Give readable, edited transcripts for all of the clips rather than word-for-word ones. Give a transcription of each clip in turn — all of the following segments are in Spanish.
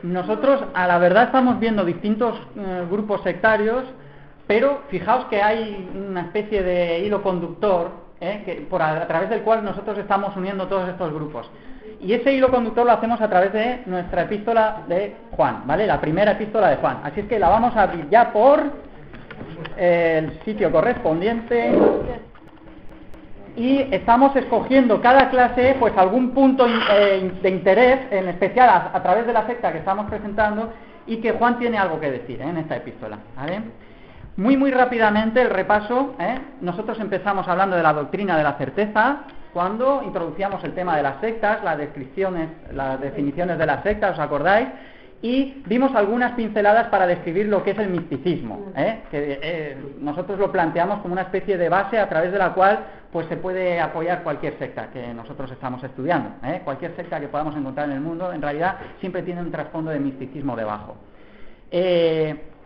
nosotros a la verdad estamos viendo distintos grupos sectarios, pero fijaos que hay una especie de hilo conductor, a través del cual nosotros estamos uniendo todos estos grupos. Y ese hilo conductor lo hacemos a través de nuestra epístola de Juan, ¿vale? La primera epístola de Juan. Así es que la vamos a abrir ya por el sitio correspondiente. Y estamos escogiendo cada clase, pues algún punto de interés, en especial a través de la secta que estamos presentando, y que Juan tiene algo que decir en esta epístola, ¿vale? Muy rápidamente el repaso, nosotros empezamos hablando de la doctrina de la certeza, cuando introducíamos el tema de las sectas, las definiciones de las sectas, ¿os acordáis? Y vimos algunas pinceladas para describir lo que es el misticismo, que nosotros lo planteamos como una especie de base a través de la cual pues se puede apoyar cualquier secta que nosotros estamos estudiando. Cualquier secta que podamos encontrar en el mundo, en realidad, siempre tiene un trasfondo de misticismo debajo.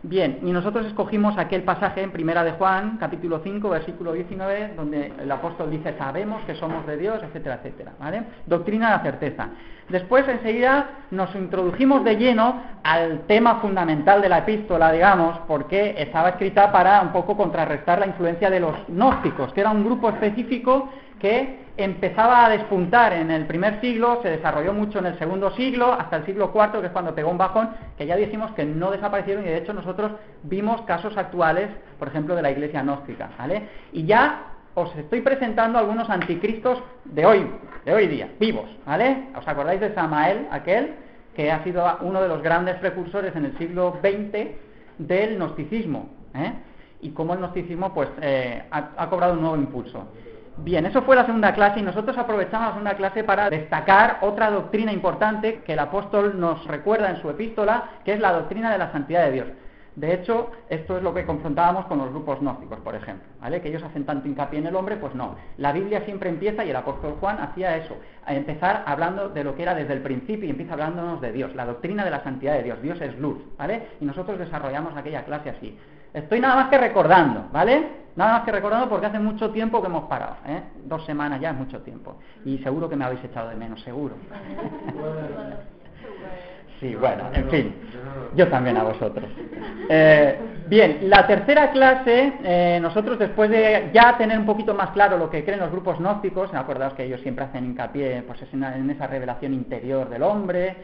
Bien, y nosotros escogimos aquel pasaje en Primera de Juan, capítulo 5, versículo 19, donde el apóstol dice, sabemos que somos de Dios, etcétera, etcétera, ¿vale? Doctrina de la certeza. Después, enseguida, nos introdujimos de lleno al tema fundamental de la epístola, digamos, porque estaba escrita para un poco contrarrestar la influencia de los gnósticos, que era un grupo específico que empezaba a despuntar en el primer siglo, se desarrolló mucho en el segundo siglo, hasta el siglo IV, que es cuando pegó un bajón, que ya dijimos que no desaparecieron, y de hecho nosotros vimos casos actuales, por ejemplo, de la iglesia gnóstica, ¿vale? Y ya os estoy presentando algunos anticristos de hoy día, vivos, ¿vale? ¿Os acordáis de Samael, aquel que ha sido uno de los grandes precursores en el siglo XX del gnosticismo, y cómo el gnosticismo pues ha cobrado un nuevo impulso? Bien, eso fue la segunda clase, y nosotros aprovechamos la segunda clase para destacar otra doctrina importante que el apóstol nos recuerda en su epístola, que es la doctrina de la santidad de Dios. De hecho, esto es lo que confrontábamos con los grupos gnósticos, por ejemplo, ¿vale? Que ellos hacen tanto hincapié en el hombre, pues no. La Biblia siempre empieza, y el apóstol Juan hacía eso, a empezar hablando de lo que era desde el principio, y empieza hablándonos de Dios, la doctrina de la santidad de Dios. Dios es luz, ¿vale? Y nosotros desarrollamos aquella clase así. Estoy nada más que recordando, ¿vale? Nada más que recordando, porque hace mucho tiempo que hemos parado, 2 semanas ya es mucho tiempo. Y seguro que me habéis echado de menos, seguro. Sí, bueno, en fin, yo también a vosotros. Bien, la tercera clase, nosotros después de ya tener un poquito más claro lo que creen los grupos gnósticos, acordaos que ellos siempre hacen hincapié pues, en esa revelación interior del hombre,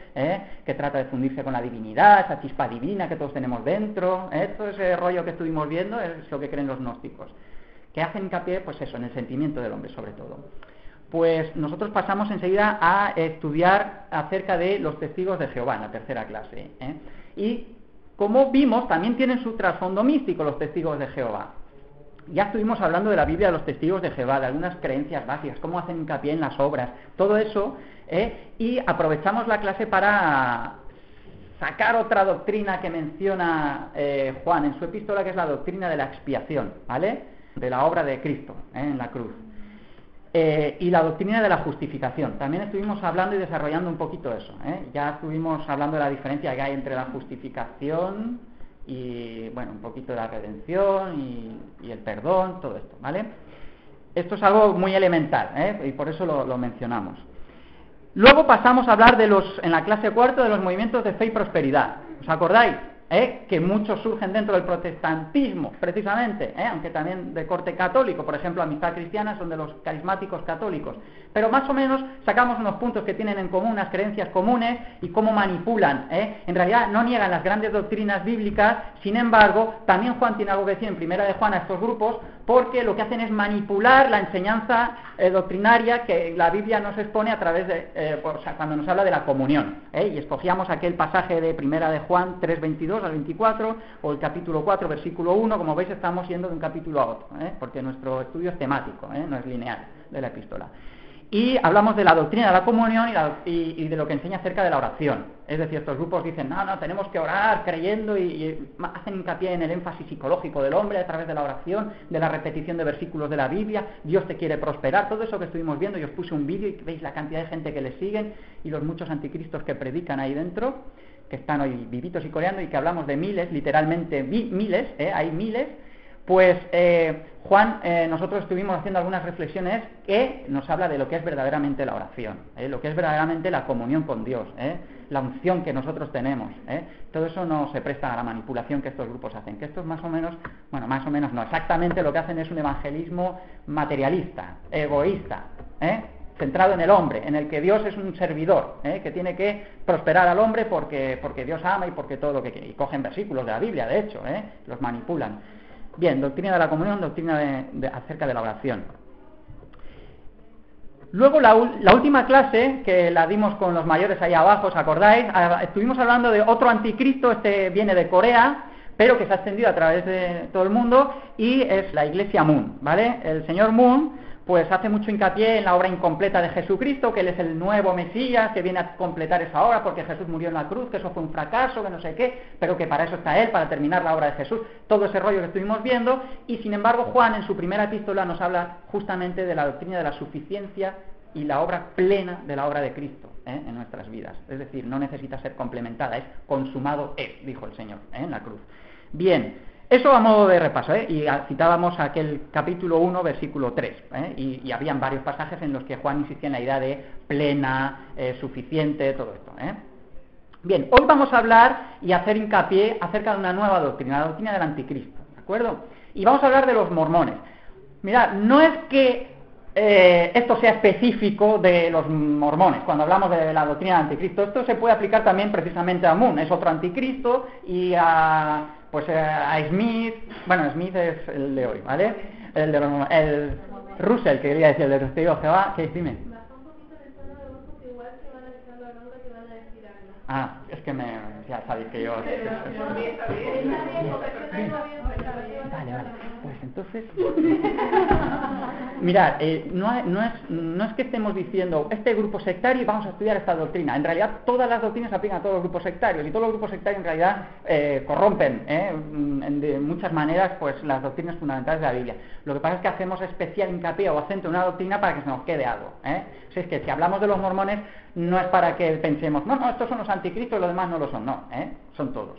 que trata de fundirse con la divinidad, esa chispa divina que todos tenemos dentro, todo ese rollo que estuvimos viendo es lo que creen los gnósticos, que hacen hincapié, pues eso, en el sentimiento del hombre sobre todo. Pues nosotros pasamos enseguida a estudiar acerca de los testigos de Jehová en la tercera clase. Y como vimos, también tienen su trasfondo místico los testigos de Jehová. Ya estuvimos hablando de la Biblia de los testigos de Jehová, de algunas creencias básicas, cómo hacen hincapié en las obras, todo eso, y aprovechamos la clase para sacar otra doctrina que menciona Juan en su epístola, que es la doctrina de la expiación, ¿vale? De la obra de Cristo en la cruz. Y la doctrina de la justificación. También estuvimos hablando y desarrollando un poquito eso. Ya estuvimos hablando de la diferencia que hay entre la justificación y, bueno, un poquito de la redención y el perdón, todo esto, ¿vale? Esto es algo muy elemental, y por eso lo mencionamos. Luego pasamos a hablar en la clase cuarta, de los movimientos de fe y prosperidad. ¿Os acordáis? Que muchos surgen dentro del protestantismo, precisamente, aunque también de corte católico, por ejemplo, Amistad Cristiana son de los carismáticos católicos, pero más o menos sacamos unos puntos que tienen en común, unas creencias comunes y cómo manipulan, en realidad no niegan las grandes doctrinas bíblicas, sin embargo, también Juan tiene algo que decir en Primera de Juan a estos grupos, porque lo que hacen es manipular la enseñanza doctrinaria que la Biblia nos expone a través de, cuando nos habla de la comunión, y escogíamos aquel pasaje de Primera de Juan 3:22 al 24, o el capítulo 4, versículo 1, como veis estamos yendo de un capítulo a otro, porque nuestro estudio es temático, no es lineal de la epístola. Y hablamos de la doctrina de la comunión y de lo que enseña acerca de la oración. Es decir, estos grupos dicen, no, tenemos que orar creyendo y hacen hincapié en el énfasis psicológico del hombre a través de la oración, de la repetición de versículos de la Biblia, Dios te quiere prosperar, todo eso que estuvimos viendo. Yo os puse un vídeo y veis la cantidad de gente que le siguen y los muchos anticristos que predican ahí dentro, que están hoy vivitos y coleando, y que hablamos de miles, literalmente miles, hay miles. Pues Juan, nosotros estuvimos haciendo algunas reflexiones que nos habla de lo que es verdaderamente la oración, lo que es verdaderamente la comunión con Dios, la unción que nosotros tenemos, todo eso no se presta a la manipulación que estos grupos hacen, que estos más o menos no, exactamente lo que hacen es un evangelismo materialista, egoísta, centrado en el hombre, en el que Dios es un servidor, que tiene que prosperar al hombre porque Dios ama y porque todo lo que quiere, y cogen versículos de la Biblia, de hecho, los manipulan. Bien, doctrina de la comunión, doctrina acerca de la oración. Luego la última clase, que la dimos con los mayores ahí abajo, ¿os acordáis? Estuvimos hablando de otro anticristo, este viene de Corea, pero que se ha extendido a través de todo el mundo, y es la iglesia Moon, ¿vale? El señor Moon pues hace mucho hincapié en la obra incompleta de Jesucristo, que Él es el nuevo Mesías, que viene a completar esa obra porque Jesús murió en la cruz, que eso fue un fracaso, que no sé qué, pero que para eso está Él, para terminar la obra de Jesús, todo ese rollo que estuvimos viendo, y sin embargo Juan en su primera epístola nos habla justamente de la doctrina de la suficiencia y la obra plena de la obra de Cristo en nuestras vidas, es decir, no necesita ser complementada, es consumado es, dijo el Señor en la cruz. Bien, eso a modo de repaso, y citábamos aquel capítulo 1, versículo 3, y habían varios pasajes en los que Juan insistía en la idea de plena, suficiente, todo esto. Bien, hoy vamos a hablar y hacer hincapié acerca de una nueva doctrina, la doctrina del anticristo, ¿de acuerdo? Y vamos a hablar de los mormones. Mirad, no es que esto sea específico de los mormones, cuando hablamos de la doctrina del anticristo, esto se puede aplicar también precisamente a Moon, es otro anticristo, y a Smith, bueno, Smith es el de hoy, ¿vale? El Russell, que quería decir, el de Testigo de Jehová, ¿qué dime? Es que ya sabéis que yo... Vale, pues entonces... Mirad, no es que estemos diciendo este grupo sectario y vamos a estudiar esta doctrina. En realidad todas las doctrinas se aplican a todos los grupos sectarios, y todos los grupos sectarios en realidad corrompen de muchas maneras pues las doctrinas fundamentales de la Biblia. Lo que pasa es que hacemos especial hincapié o acento en una doctrina para que se nos quede algo. O sea, es que si hablamos de los mormones no es para que pensemos, no, estos son los anticristos y los demás no lo son, no, son todos.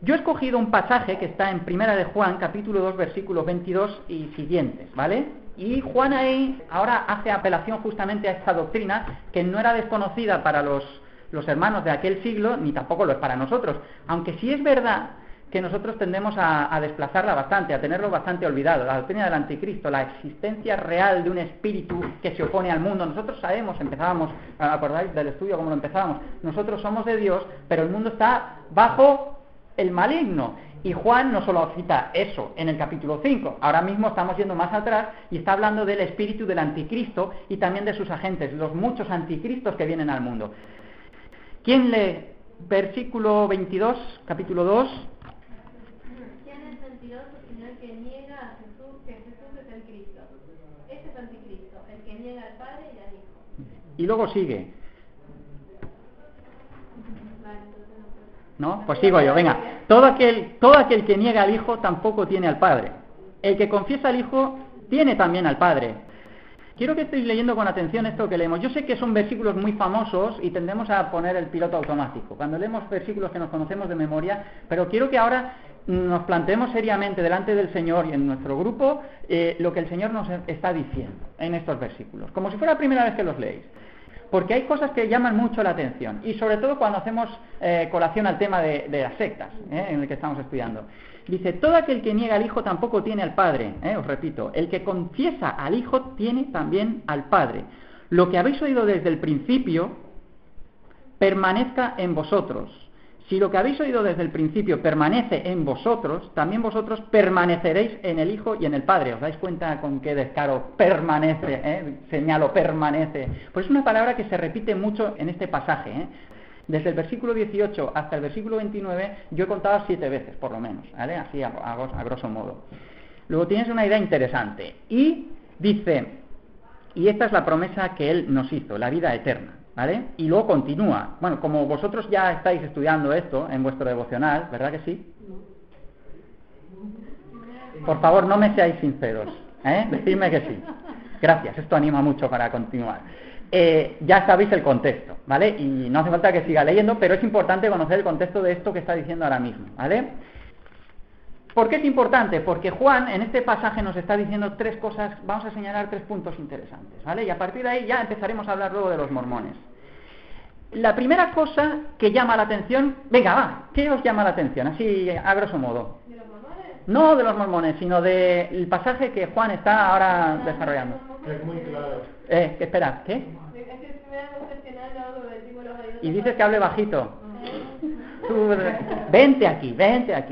Yo he escogido un pasaje que está en Primera de Juan, capítulo 2, versículos 22 y siguientes, ¿vale? Y Juan ahí ahora hace apelación justamente a esta doctrina que no era desconocida para los hermanos de aquel siglo, ni tampoco lo es para nosotros, aunque sí es verdad que nosotros tendemos a desplazarla bastante, a tenerlo bastante olvidado. La doctrina del anticristo, la existencia real de un espíritu que se opone al mundo. Nosotros sabemos, empezábamos, ¿acordáis del estudio cómo lo empezábamos? Nosotros somos de Dios, pero el mundo está bajo el maligno, y Juan no solo cita eso en el capítulo 5, ahora mismo estamos yendo más atrás y está hablando del espíritu del anticristo y también de sus agentes, los muchos anticristos que vienen al mundo. ¿Quién lee versículo 22, capítulo 2? ¿Quién es mentiroso sino el que niega a Jesús, que Jesús es el Cristo? Este es anticristo, el que niega al Padre y al Hijo. Y luego sigue. ¿No? Pues sigo yo, venga. Todo aquel que niega al Hijo tampoco tiene al Padre. El que confiesa al Hijo tiene también al Padre. Quiero que estéis leyendo con atención esto que leemos. Yo sé que son versículos muy famosos y tendemos a poner el piloto automático cuando leemos versículos que nos conocemos de memoria, pero quiero que ahora nos planteemos seriamente delante del Señor y en nuestro grupo lo que el Señor nos está diciendo en estos versículos, como si fuera la primera vez que los leéis. Porque hay cosas que llaman mucho la atención, y sobre todo cuando hacemos colación al tema de las sectas, en el que estamos estudiando. Dice, todo aquel que niega al Hijo tampoco tiene al Padre, os repito, el que confiesa al Hijo tiene también al Padre. Lo que habéis oído desde el principio permanezca en vosotros. Si lo que habéis oído desde el principio permanece en vosotros, también vosotros permaneceréis en el Hijo y en el Padre. ¿Os dais cuenta con qué descaro permanece? Señalo, permanece. Pues es una palabra que se repite mucho en este pasaje. Desde el versículo 18 hasta el versículo 29, yo he contado 7 veces, por lo menos, ¿vale? Así a grosso modo. Luego tienes una idea interesante. Y dice, y esta es la promesa que Él nos hizo, la vida eterna. ¿Vale? Y luego continúa. Bueno, como vosotros ya estáis estudiando esto en vuestro devocional, ¿verdad que sí? Por favor, no me seáis sinceros, decidme que sí. Gracias, esto anima mucho para continuar. Ya sabéis el contexto, ¿vale? Y no hace falta que siga leyendo, pero es importante conocer el contexto de esto que está diciendo ahora mismo, ¿vale? ¿Por qué es importante? Porque Juan en este pasaje nos está diciendo tres cosas, vamos a señalar tres puntos interesantes, ¿vale? Y a partir de ahí ya empezaremos a hablar luego de los mormones. La primera cosa que llama la atención, venga, va, ¿qué os llama la atención? Así, a grosso modo. ¿De los mormones? No de los mormones, sino del pasaje que Juan está ahora desarrollando. Es muy claro. Espera, ¿qué? Es que me da cuestionando algo que decimos los ayudantes. Y dices que hable bajito. Tú, vente aquí. Venga.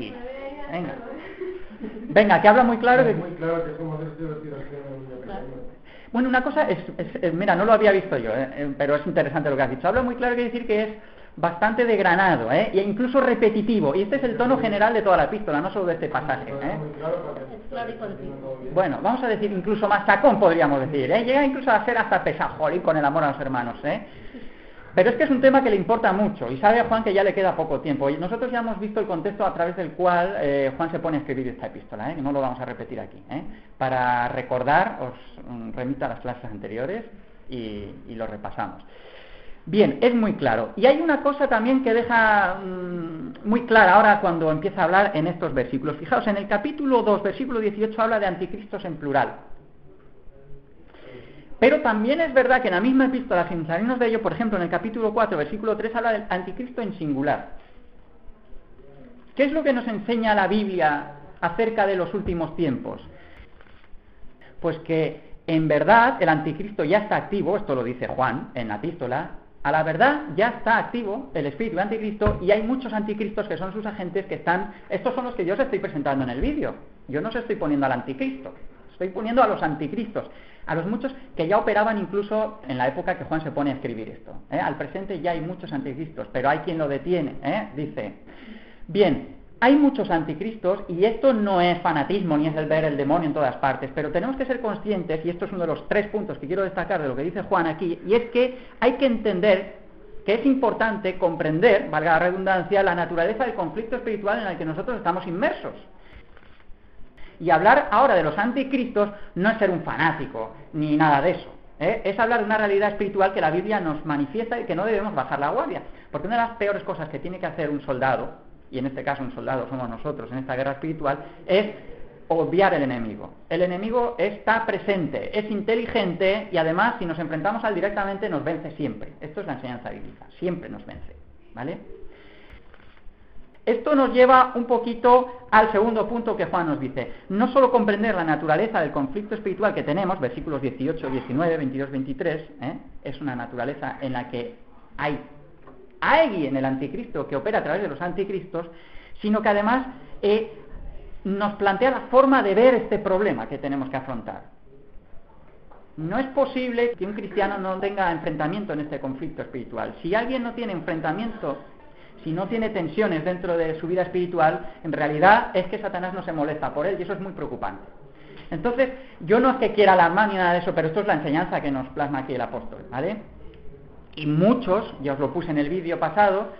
Venga, que habla muy claro. Es muy claro que somos testigos de la Bueno, una cosa es, mira, no lo había visto yo, pero es interesante lo que has dicho. Habla muy claro, quiere decir que es bastante desgranado, e incluso repetitivo. Y este es el tono general de toda la epístola, no solo de este pasaje. Bueno, vamos a decir incluso más sacón, podríamos decir. Llega incluso a ser hasta pesajolín con el amor a los hermanos. Pero es que es un tema que le importa mucho y sabe a Juan que ya le queda poco tiempo. Y nosotros ya hemos visto el contexto a través del cual Juan se pone a escribir esta epístola, no lo vamos a repetir aquí. Para recordar, os remito a las clases anteriores y lo repasamos. Bien, es muy claro. Y hay una cosa también que deja muy clara ahora cuando empieza a hablar en estos versículos. Fijaos, en el capítulo 2, versículo 18, habla de anticristos en plural. Pero también es verdad que en la misma epístola, sin salirnos de ello, por ejemplo, en el capítulo 4, versículo 3, habla del anticristo en singular. ¿Qué es lo que nos enseña la Biblia acerca de los últimos tiempos? Pues que, en verdad, el anticristo ya está activo, esto lo dice Juan en la epístola, a la verdad ya está activo el espíritu de anticristo y hay muchos anticristos que son sus agentes que están... Estos son los que yo os estoy presentando en el vídeo. Yo no os estoy poniendo al anticristo, estoy poniendo a los anticristos. A los muchos que ya operaban incluso en la época que Juan se pone a escribir esto. Al presente ya hay muchos anticristos, pero hay quien lo detiene. Dice, bien, hay muchos anticristos y esto no es fanatismo ni es el ver el demonio en todas partes, pero tenemos que ser conscientes, y esto es uno de los 3 puntos que quiero destacar de lo que dice Juan aquí, y es que hay que entender que es importante comprender, valga la redundancia, la naturaleza del conflicto espiritual en el que nosotros estamos inmersos. Y hablar ahora de los anticristos no es ser un fanático, ni nada de eso. Es hablar de una realidad espiritual que la Biblia nos manifiesta y que no debemos bajar la guardia. Porque una de las peores cosas que tiene que hacer un soldado, y en este caso un soldado somos nosotros en esta guerra espiritual, es obviar el enemigo. El enemigo está presente, es inteligente y además si nos enfrentamos a él directamente nos vence siempre. Esto es la enseñanza bíblica, siempre nos vence, ¿vale? Esto nos lleva un poquito al segundo punto que Juan nos dice. No solo comprender la naturaleza del conflicto espiritual que tenemos, versículos 18, 19, 22, 23, es una naturaleza en la que hay alguien, el anticristo, que opera a través de los anticristos, sino que además nos plantea la forma de ver este problema que tenemos que afrontar. No es posible que un cristiano no tenga enfrentamiento en este conflicto espiritual. Si alguien no tiene enfrentamiento, si no tiene tensiones dentro de su vida espiritual, en realidad es que Satanás no se molesta por él y eso es muy preocupante. Entonces, yo no es que quiera alarmar ni nada de eso, pero esto es la enseñanza que nos plasma aquí el apóstol, ¿vale? Y muchos, ya os lo puse en el vídeo pasado,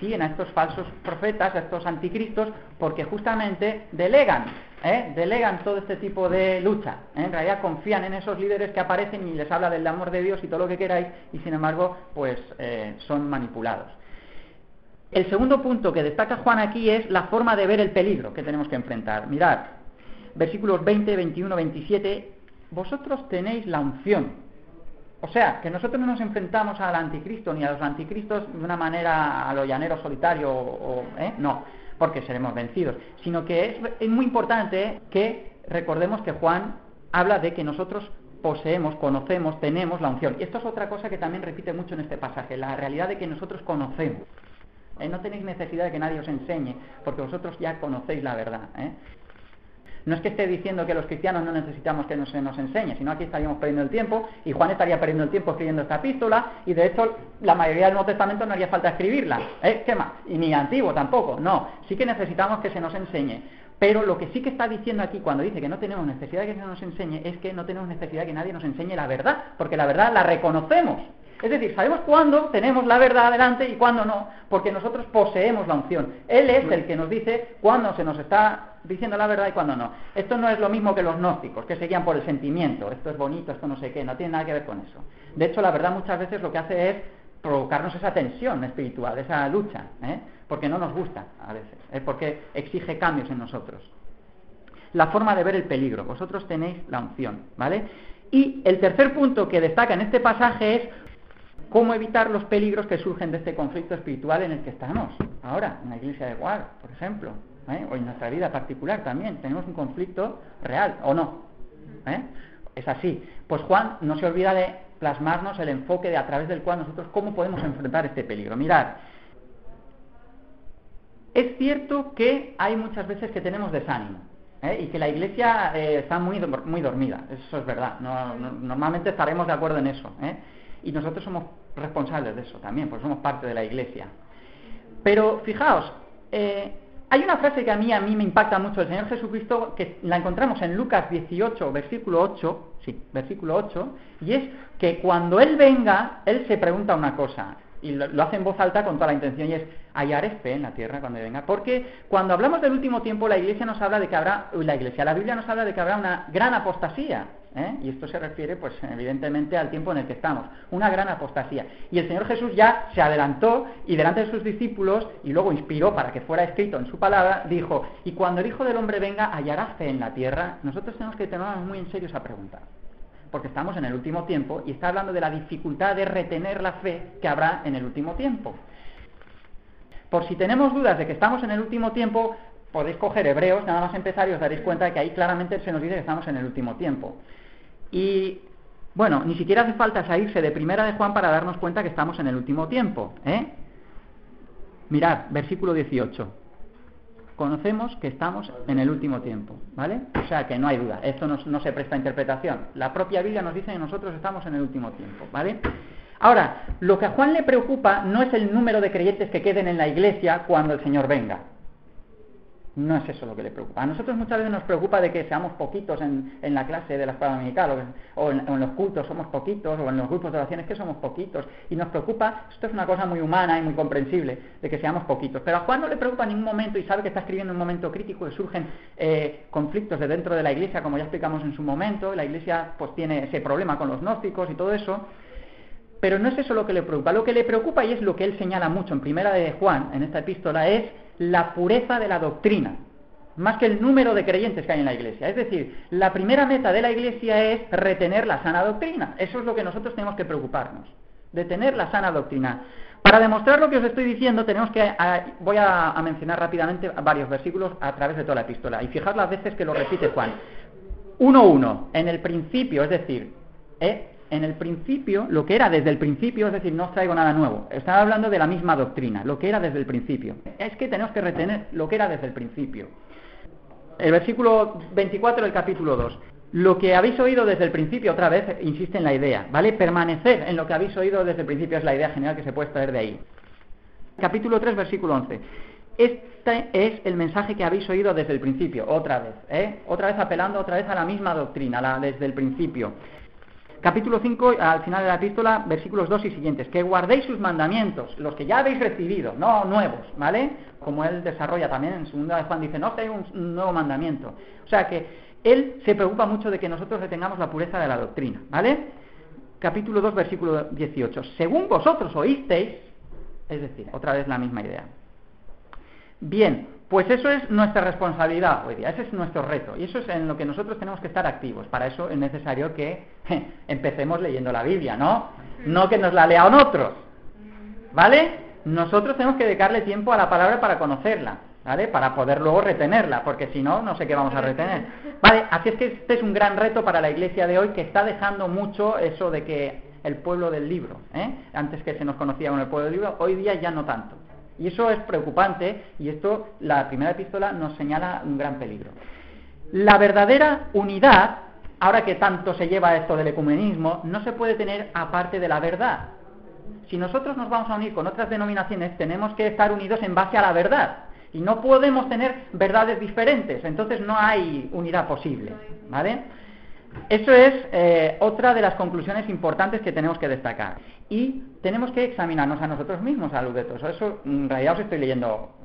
siguen a estos falsos profetas, a estos anticristos, porque justamente delegan todo este tipo de lucha. En realidad confían en esos líderes que aparecen y les habla del amor de Dios y todo lo que queráis, y sin embargo, pues son manipulados. El segundo punto que destaca Juan aquí es la forma de ver el peligro que tenemos que enfrentar. Mirad, versículos 20, 21, 27, vosotros tenéis la unción. O sea, que nosotros no nos enfrentamos al anticristo ni a los anticristos de una manera a lo llanero solitario, no, porque seremos vencidos, sino que es muy importante que recordemos que Juan habla de que nosotros poseemos, conocemos, tenemos la unción. Y esto es otra cosa que también repite mucho en este pasaje, la realidad de que nosotros conocemos. No tenéis necesidad de que nadie os enseñe, porque vosotros ya conocéis la verdad. No es que esté diciendo que los cristianos no necesitamos que se nos enseñe, sino aquí estaríamos perdiendo el tiempo, y Juan estaría perdiendo el tiempo escribiendo esta epístola, y de hecho la mayoría del Nuevo Testamento no haría falta escribirla. ¿Qué más? Y ni antiguo tampoco, no. Sí que necesitamos que se nos enseñe. Pero lo que sí que está diciendo aquí cuando dice que no tenemos necesidad de que se nos enseñe, es que no tenemos necesidad de que nadie nos enseñe la verdad, porque la verdad la reconocemos. Es decir, sabemos cuándo tenemos la verdad delante y cuándo no, porque nosotros poseemos la unción. Él es el que nos dice cuándo se nos está diciendo la verdad y cuándo no. Esto no es lo mismo que los gnósticos, que seguían por el sentimiento, esto es bonito, esto no sé qué, no tiene nada que ver con eso. De hecho, la verdad muchas veces lo que hace es provocarnos esa tensión espiritual, esa lucha, porque no nos gusta a veces, porque exige cambios en nosotros. La forma de ver el peligro, vosotros tenéis la unción, ¿vale? Y el tercer punto que destaca en este pasaje es cómo evitar los peligros que surgen de este conflicto espiritual en el que estamos ahora, en la iglesia de Guar, por ejemplo, o en nuestra vida particular también, tenemos un conflicto real, ¿o no? Es así. Pues Juan no se olvida de plasmarnos el enfoque a través del cual nosotros cómo podemos enfrentar este peligro. Mirad, es cierto que hay muchas veces que tenemos desánimo, y que la iglesia está muy dormida, eso es verdad, normalmente estaremos de acuerdo en eso, y nosotros somos responsables de eso también, porque somos parte de la iglesia. Pero fijaos, hay una frase que a mí me impacta mucho del Señor Jesucristo, que la encontramos en Lucas 18, versículo 8, y es que cuando Él venga, Él se pregunta una cosa, y lo hace en voz alta con toda la intención, y es: hallaré fe en la tierra cuando venga. Porque cuando hablamos del último tiempo, la Biblia nos habla de que habrá una gran apostasía, y esto se refiere, pues evidentemente, al tiempo en el que estamos, una gran apostasía. Y el Señor Jesús ya se adelantó, y delante de sus discípulos, y luego inspiró para que fuera escrito en su palabra, dijo: y cuando el Hijo del Hombre venga, hallará fe en la tierra. Nosotros tenemos que tenernos muy en serio esa pregunta, porque estamos en el último tiempo, y está hablando de la dificultad de retener la fe que habrá en el último tiempo. Por si tenemos dudas de que estamos en el último tiempo, podéis coger Hebreos, nada más empezar, y os daréis cuenta de que ahí claramente se nos dice que estamos en el último tiempo. Y bueno, ni siquiera hace falta salirse de Primera de Juan para darnos cuenta que estamos en el último tiempo, Mirad, versículo 18. Conocemos que estamos en el último tiempo, ¿vale? O sea que no hay duda, esto no se presta a interpretación. La propia Biblia nos dice que nosotros estamos en el último tiempo, ¿vale? Ahora, lo que a Juan le preocupa no es el número de creyentes que queden en la iglesia cuando el Señor venga. No es eso lo que le preocupa. A nosotros muchas veces nos preocupa de que seamos poquitos en la clase de la escuela dominical, o en los cultos somos poquitos, o en los grupos de oraciones que somos poquitos, y nos preocupa, esto es una cosa muy humana y muy comprensible, de que seamos poquitos. Pero a Juan no le preocupa en ningún momento, y sabe que está escribiendo en un momento crítico, que surgen conflictos de dentro de la iglesia, como ya explicamos en su momento. La iglesia pues tiene ese problema con los gnósticos y todo eso. Pero no es eso lo que le preocupa. Lo que le preocupa, y es lo que él señala mucho en Primera de Juan, en esta epístola, es la pureza de la doctrina, más que el número de creyentes que hay en la iglesia. Es decir, la primera meta de la iglesia es retener la sana doctrina. Eso es lo que nosotros tenemos que preocuparnos, de tener la sana doctrina. Para demostrar lo que os estoy diciendo, voy a mencionar rápidamente varios versículos a través de toda la epístola. Y fijaos las veces que lo repite Juan. 1:1, en el principio, es decir, en el principio, lo que era desde el principio, es decir, no os traigo nada nuevo. Estaba hablando de la misma doctrina, lo que era desde el principio. Es que tenemos que retener lo que era desde el principio. El versículo 24 del capítulo 2. Lo que habéis oído desde el principio, otra vez, insiste en la idea, ¿vale? Permanecer en lo que habéis oído desde el principio es la idea general que se puede extraer de ahí. Capítulo 3, versículo 11. Este es el mensaje que habéis oído desde el principio, otra vez, Otra vez apelando otra vez a la misma doctrina, desde el principio. Capítulo 5, al final de la epístola, versículos 2 y siguientes, que guardéis sus mandamientos, los que ya habéis recibido, no nuevos, ¿vale? Como él desarrolla también en 2 de Juan, dice, no, que hay un nuevo mandamiento. O sea que él se preocupa mucho de que nosotros retengamos la pureza de la doctrina, ¿vale? Capítulo 2, versículo 18, según vosotros oísteis, es decir, otra vez la misma idea. Bien, pues eso es nuestra responsabilidad hoy día, ese es nuestro reto, y eso es en lo que nosotros tenemos que estar activos. Para eso es necesario que empecemos leyendo la Biblia, no que nos la lean otros, ¿vale? Nosotros tenemos que dedicarle tiempo a la palabra para conocerla, ¿vale? Para poder luego retenerla, porque si no, no sé qué vamos a retener, ¿vale? Así es que este es un gran reto para la iglesia de hoy, que está dejando mucho eso de que el pueblo del libro, antes que se nos conocía como el pueblo del libro, hoy día ya no tanto. Y eso es preocupante, y esto, la primera epístola nos señala un gran peligro. La verdadera unidad, ahora que tanto se lleva esto del ecumenismo, no se puede tener aparte de la verdad. Si nosotros nos vamos a unir con otras denominaciones, tenemos que estar unidos en base a la verdad. Y no podemos tener verdades diferentes, entonces no hay unidad posible, ¿vale? Eso es otra de las conclusiones importantes que tenemos que destacar. Y tenemos que examinarnos a nosotros mismos a luz de todo eso. Eso, en realidad, os estoy leyendo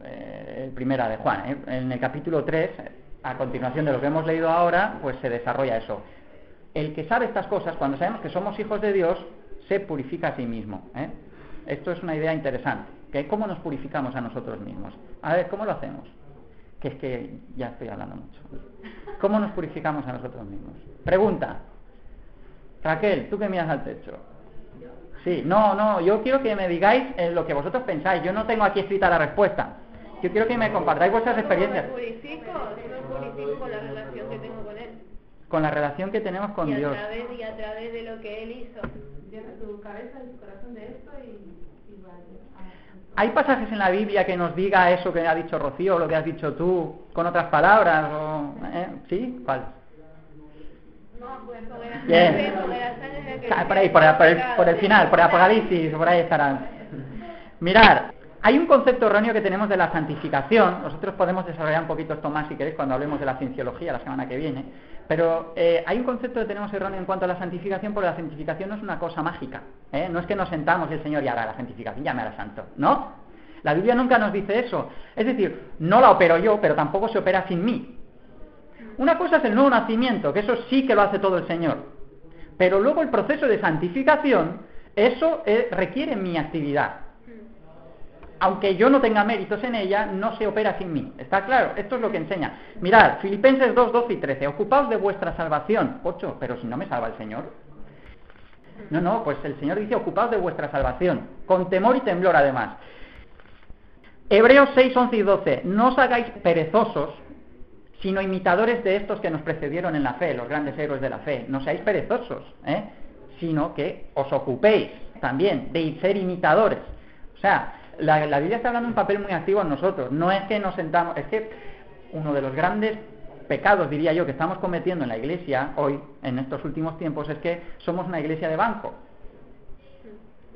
Primera de Juan. En el capítulo 3, a continuación de lo que hemos leído ahora, pues se desarrolla eso. El que sabe estas cosas, cuando sabemos que somos hijos de Dios, se purifica a sí mismo. Esto es una idea interesante, que cómo nos purificamos a nosotros mismos. A ver, ¿cómo lo hacemos? Que es que ya estoy hablando mucho. ¿Cómo nos purificamos a nosotros mismos? Pregunta. Raquel, tú que miras al techo. Sí, no, yo quiero que me digáis lo que vosotros pensáis. Yo no tengo aquí escrita la respuesta. Yo quiero que me compartáis vuestras experiencias. ¿Cómo me purifico con la relación que tengo con él? Con la relación que tenemos con Dios. Y a través de lo que él hizo. Llena tu cabeza y tu corazón de esto y vale. ¿Hay pasajes en la Biblia que nos diga eso que ha dicho Rocío o lo que has dicho tú con otras palabras? ¿Sí? ¿Cuál? No, pues Bien. Por ahí, por el final, por el Apocalipsis, por ahí estarán. Mirad, hay un concepto erróneo que tenemos de la santificación. Nosotros podemos desarrollar un poquito esto más si queréis cuando hablemos de la cienciología la semana que viene. Pero hay un concepto que tenemos erróneo en cuanto a la santificación, porque la santificación no es una cosa mágica. No es que nos sentamos y el Señor ya hará la santificación, ya me hará santo. No, la Biblia nunca nos dice eso. Es decir, no la opero yo, pero tampoco se opera sin mí. Una cosa es el nuevo nacimiento, que eso sí que lo hace todo el Señor. Pero luego el proceso de santificación, eso requiere mi actividad. Aunque yo no tenga méritos en ella, no se opera sin mí. ¿Está claro? Esto es lo que enseña. Mirad, Filipenses 2, 12 y 13. Ocupaos de vuestra salvación. 8, pero si no me salva el Señor. No, pues el Señor dice ocupaos de vuestra salvación. Con temor y temblor además. Hebreos 6, 11 y 12. No os hagáis perezosos, sino imitadores de estos que nos precedieron en la fe, los grandes héroes de la fe. No seáis perezosos, sino que os ocupéis también de ser imitadores. O sea, la Biblia está hablando de un papel muy activo en nosotros. No es que nos sentamos, es que uno de los grandes pecados, diría yo, que estamos cometiendo en la iglesia hoy, en estos últimos tiempos, es que somos una iglesia de banco.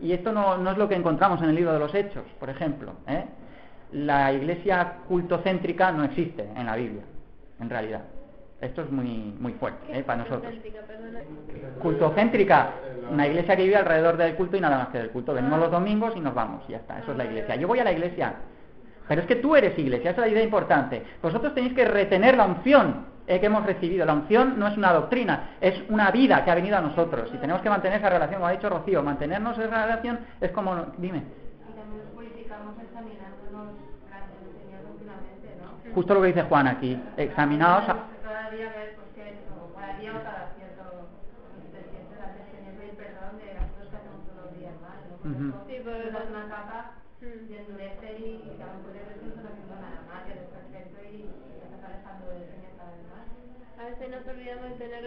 Y esto no es lo que encontramos en el libro de los Hechos, por ejemplo. La iglesia cultocéntrica no existe en la Biblia, en realidad. Esto es muy fuerte para nosotros. Cultocéntrica, una iglesia que vive alrededor del culto y nada más que del culto. Venimos los domingos y nos vamos, y ya está, eso es la iglesia. Yo voy a la iglesia, pero es que tú eres iglesia, esa es la idea importante. Vosotros tenéis que retener la unción que hemos recibido. La unción no es una doctrina, es una vida que ha venido a nosotros. Y tenemos que mantener esa relación, como ha dicho Rocío, mantenernos esa relación es como... Dime. Y también nos purificamos examinándonos delante del Señor continuamente, ¿no? Justo lo que dice Juan aquí, examinaos... Cada día ver, pues que o cada día o cada cierto tiempo delante del Señor pedir perdón de las cosas que hacemos todos los días mal, ¿no? Sí, pero das una capa y endurece y a lo mejor no estás haciendo nada más, que eres perfecto y te estás alejando del Señor cada vez más. a veces nos olvidamos de tener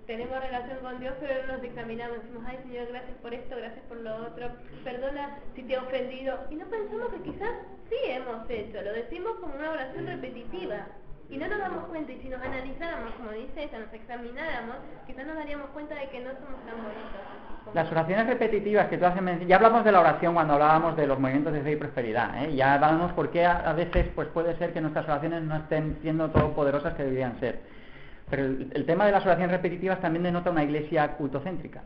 tenemos relación con Dios, pero no nos examinamos, decimos, ay Señor, gracias por esto, gracias por lo otro, perdona si te he ofendido, y no pensamos que quizás sí hemos hecho, lo decimos como una oración repetitiva, y no nos damos cuenta, y si nos analizáramos, como dice ella, nos examináramos, quizás nos daríamos cuenta de que no somos tan bonitos. Las oraciones repetitivas que tú haces, ya hablamos de la oración cuando hablábamos de los movimientos de fe y prosperidad, ya hablamos por qué a veces pues puede ser que nuestras oraciones no estén siendo todopoderosas que deberían ser. Pero el tema de las oraciones repetitivas también denota una iglesia cultocéntrica,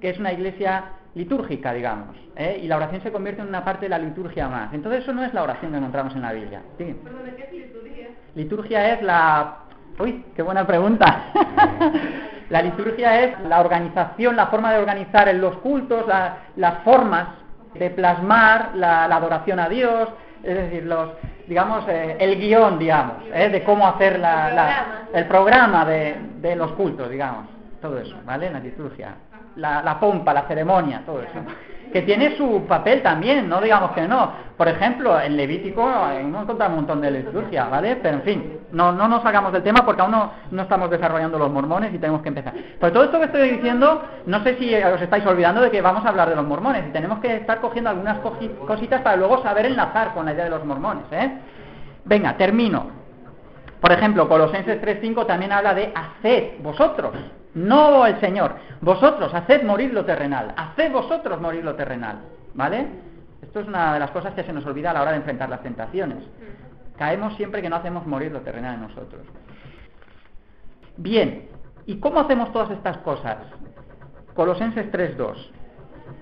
que es una iglesia litúrgica, digamos, y la oración se convierte en una parte de la liturgia más. Entonces eso no es la oración que encontramos en la Biblia. ¿Sí? ¿Pero de qué es liturgia? Liturgia es la... ¡Uy, qué buena pregunta! La liturgia es la organización, la forma de organizar en los cultos, las formas de plasmar la adoración a Dios, es decir, el guión, digamos, de cómo hacer el programa de los cultos, digamos, todo eso, ¿vale? La liturgia, la pompa, la ceremonia, todo eso, que tiene su papel también, no digamos que no. Por ejemplo, en Levítico hemos encontrado un montón de liturgia, ¿vale? Pero en fin, no nos hagamos del tema porque aún no estamos desarrollando los mormones y tenemos que empezar. Pero todo esto que estoy diciendo, no sé si os estáis olvidando de que vamos a hablar de los mormones y tenemos que estar cogiendo algunas cositas para luego saber enlazar con la idea de los mormones, Venga, termino. Por ejemplo, Colosenses 3:5 también habla de haced vosotros, no el Señor, vosotros haced morir lo terrenal, haced vosotros morir lo terrenal, ¿vale? Esto es una de las cosas que se nos olvida a la hora de enfrentar las tentaciones. Caemos siempre que no hacemos morir lo terrenal en nosotros. Bien, ¿y cómo hacemos todas estas cosas? Colosenses 3:2.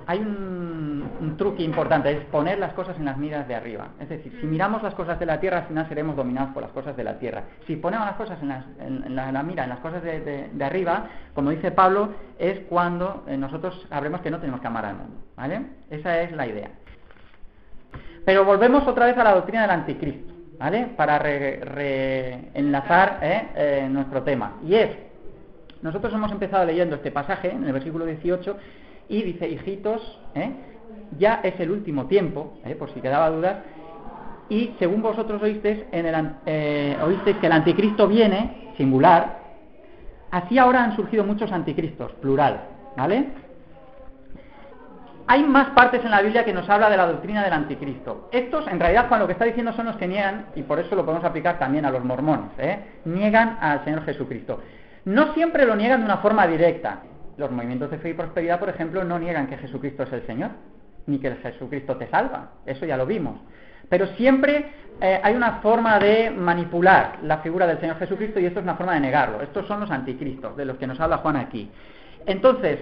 hay un truque importante, es poner las cosas en las miras de arriba. Es decir, si miramos las cosas de la tierra, al final seremos dominados por las cosas de la tierra. Si ponemos las cosas en la mira, en las cosas de arriba, como dice Pablo, es cuando nosotros sabremos que no tenemos que amar al mundo, ¿vale? Esa es la idea. Pero volvemos otra vez a la doctrina del anticristo, ¿vale? Para reenlazar nuestro tema. Y es, nosotros hemos empezado leyendo este pasaje en el versículo 18 y dice, hijitos, ya es el último tiempo, por si quedaba dudas, y según vosotros oísteis que el anticristo viene, singular, así ahora han surgido muchos anticristos, plural, ¿vale? Hay más partes en la Biblia que nos habla de la doctrina del anticristo. Estos, en realidad, Juan lo que está diciendo son los que niegan, y por eso lo podemos aplicar también a los mormones, niegan al Señor Jesucristo. No siempre lo niegan de una forma directa. Los movimientos de fe y prosperidad, por ejemplo, no niegan que Jesucristo es el Señor, ni que el Jesucristo te salva. Eso ya lo vimos. Pero siempre hay una forma de manipular la figura del Señor Jesucristo y esto es una forma de negarlo. Estos son los anticristos, de los que nos habla Juan aquí. Entonces,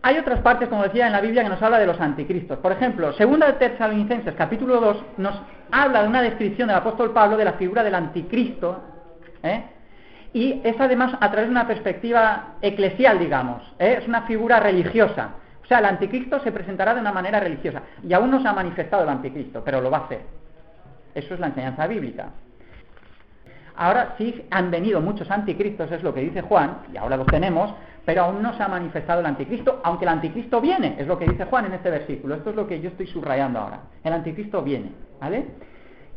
hay otras partes, como decía, en la Biblia que nos habla de los anticristos. Por ejemplo, 2 de Tesalonicenses, capítulo 2, nos habla de una descripción del apóstol Pablo de la figura del anticristo, y es además a través de una perspectiva eclesial, digamos, es una figura religiosa. O sea, el anticristo se presentará de una manera religiosa. Y aún no se ha manifestado el anticristo, pero lo va a hacer. Eso es la enseñanza bíblica. Ahora sí han venido muchos anticristos, es lo que dice Juan, y ahora los tenemos, pero aún no se ha manifestado el anticristo, aunque el anticristo viene, es lo que dice Juan en este versículo. Esto es lo que yo estoy subrayando ahora. El anticristo viene, ¿vale?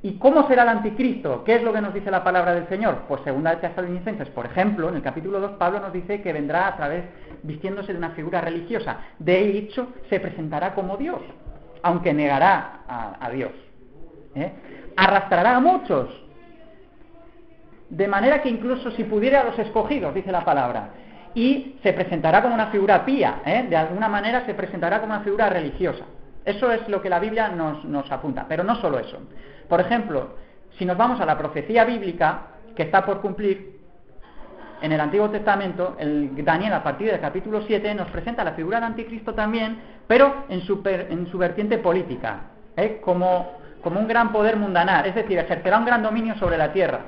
¿Y cómo será el anticristo? ¿Qué es lo que nos dice la palabra del Señor? Pues 2 de Tesalonicenses, por ejemplo, en el capítulo 2, Pablo nos dice que vendrá a través, vistiéndose de una figura religiosa. De hecho, se presentará como Dios, aunque negará a Dios. Arrastrará a muchos, de manera que incluso si pudiera a los escogidos, dice la palabra, y se presentará como una figura pía, de alguna manera se presentará como una figura religiosa. Eso es lo que la Biblia nos apunta, pero no solo eso. Por ejemplo, si nos vamos a la profecía bíblica que está por cumplir en el Antiguo Testamento, el Daniel a partir del capítulo 7 nos presenta la figura del anticristo también, pero en su vertiente política, como un gran poder mundanar, es decir, ejercerá un gran dominio sobre la tierra.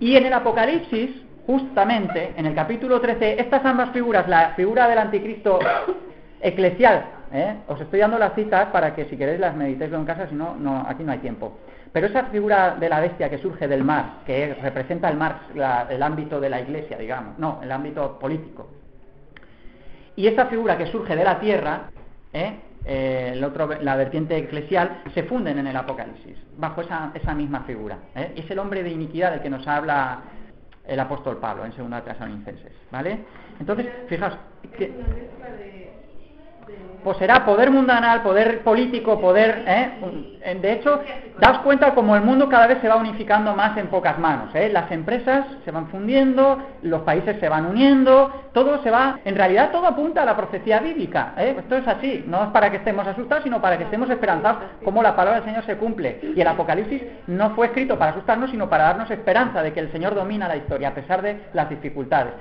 Y en el Apocalipsis, justamente, en el capítulo 13, estas ambas figuras, la figura del anticristo eclesial, os estoy dando las citas para que si queréis las meditéis en casa, si no, aquí no hay tiempo. Pero esa figura de la bestia que surge del mar, que representa el mar, el ámbito de la iglesia, digamos, no, el ámbito político. Y esa figura que surge de la tierra, la vertiente eclesial, se funden en el Apocalipsis, bajo esa misma figura. Es el hombre de iniquidad del que nos habla el apóstol Pablo en 2 Tesalonicenses, ¿vale? Entonces, fijaos, pues será poder mundanal, poder político, poder... De hecho, daos cuenta como el mundo cada vez se va unificando más en pocas manos. Las empresas se van fundiendo, los países se van uniendo, todo se va... En realidad todo apunta a la profecía bíblica. Esto es así, no es para que estemos asustados, sino para que estemos esperanzados como la palabra del Señor se cumple. Y el Apocalipsis no fue escrito para asustarnos, sino para darnos esperanza de que el Señor domina la historia, a pesar de las dificultades.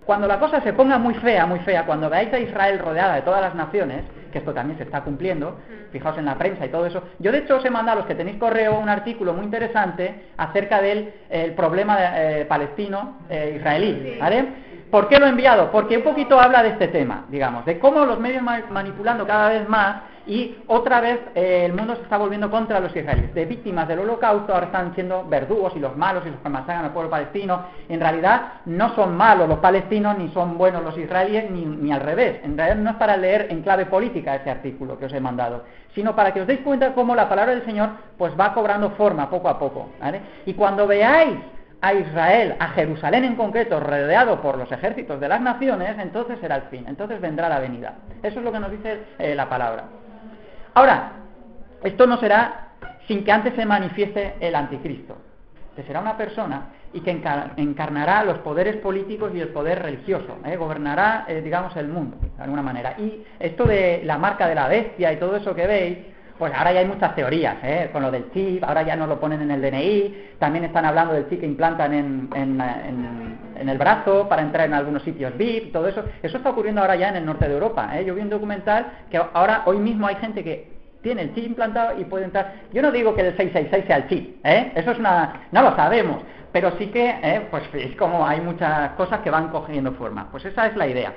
Cuando la cosa se ponga muy fea, cuando veáis a Israel rodeada de todas las naciones, que esto también se está cumpliendo, fijaos en la prensa y todo eso, yo de hecho os he mandado a los que tenéis correo un artículo muy interesante acerca del problema palestino-israelí, ¿vale? ¿Por qué lo he enviado? Porque un poquito habla de este tema, digamos, de cómo los medios manipulando cada vez más y otra vez el mundo se está volviendo contra los israelíes. De víctimas del holocausto ahora están siendo verdugos y los malos y los que masacran al pueblo palestino. En realidad no son malos los palestinos ni son buenos los israelíes ni al revés. En realidad no es para leer en clave política ese artículo que os he mandado, sino para que os deis cuenta cómo la palabra del Señor pues va cobrando forma poco a poco, ¿vale? Y cuando veáis a Israel, a Jerusalén en concreto, rodeado por los ejércitos de las naciones, entonces será el fin, entonces vendrá la venida. Eso es lo que nos dice la palabra. Ahora, esto no será sin que antes se manifieste el anticristo, que será una persona y que encarnará los poderes políticos y el poder religioso, gobernará, digamos, el mundo, de alguna manera. Y esto de la marca de la bestia y todo eso que veis, Pues ahora ya hay muchas teorías, con lo del chip, ahora ya nos lo ponen en el DNI, también están hablando del chip que implantan en el brazo para entrar en algunos sitios VIP, todo eso. Eso está ocurriendo ahora ya en el norte de Europa, Yo vi un documental que ahora, hoy mismo hay gente que tiene el chip implantado y puede entrar. Yo no digo que el 666 sea el chip, eso es no lo sabemos, pero sí que, pues es como hay muchas cosas que van cogiendo forma. Pues esa es la idea.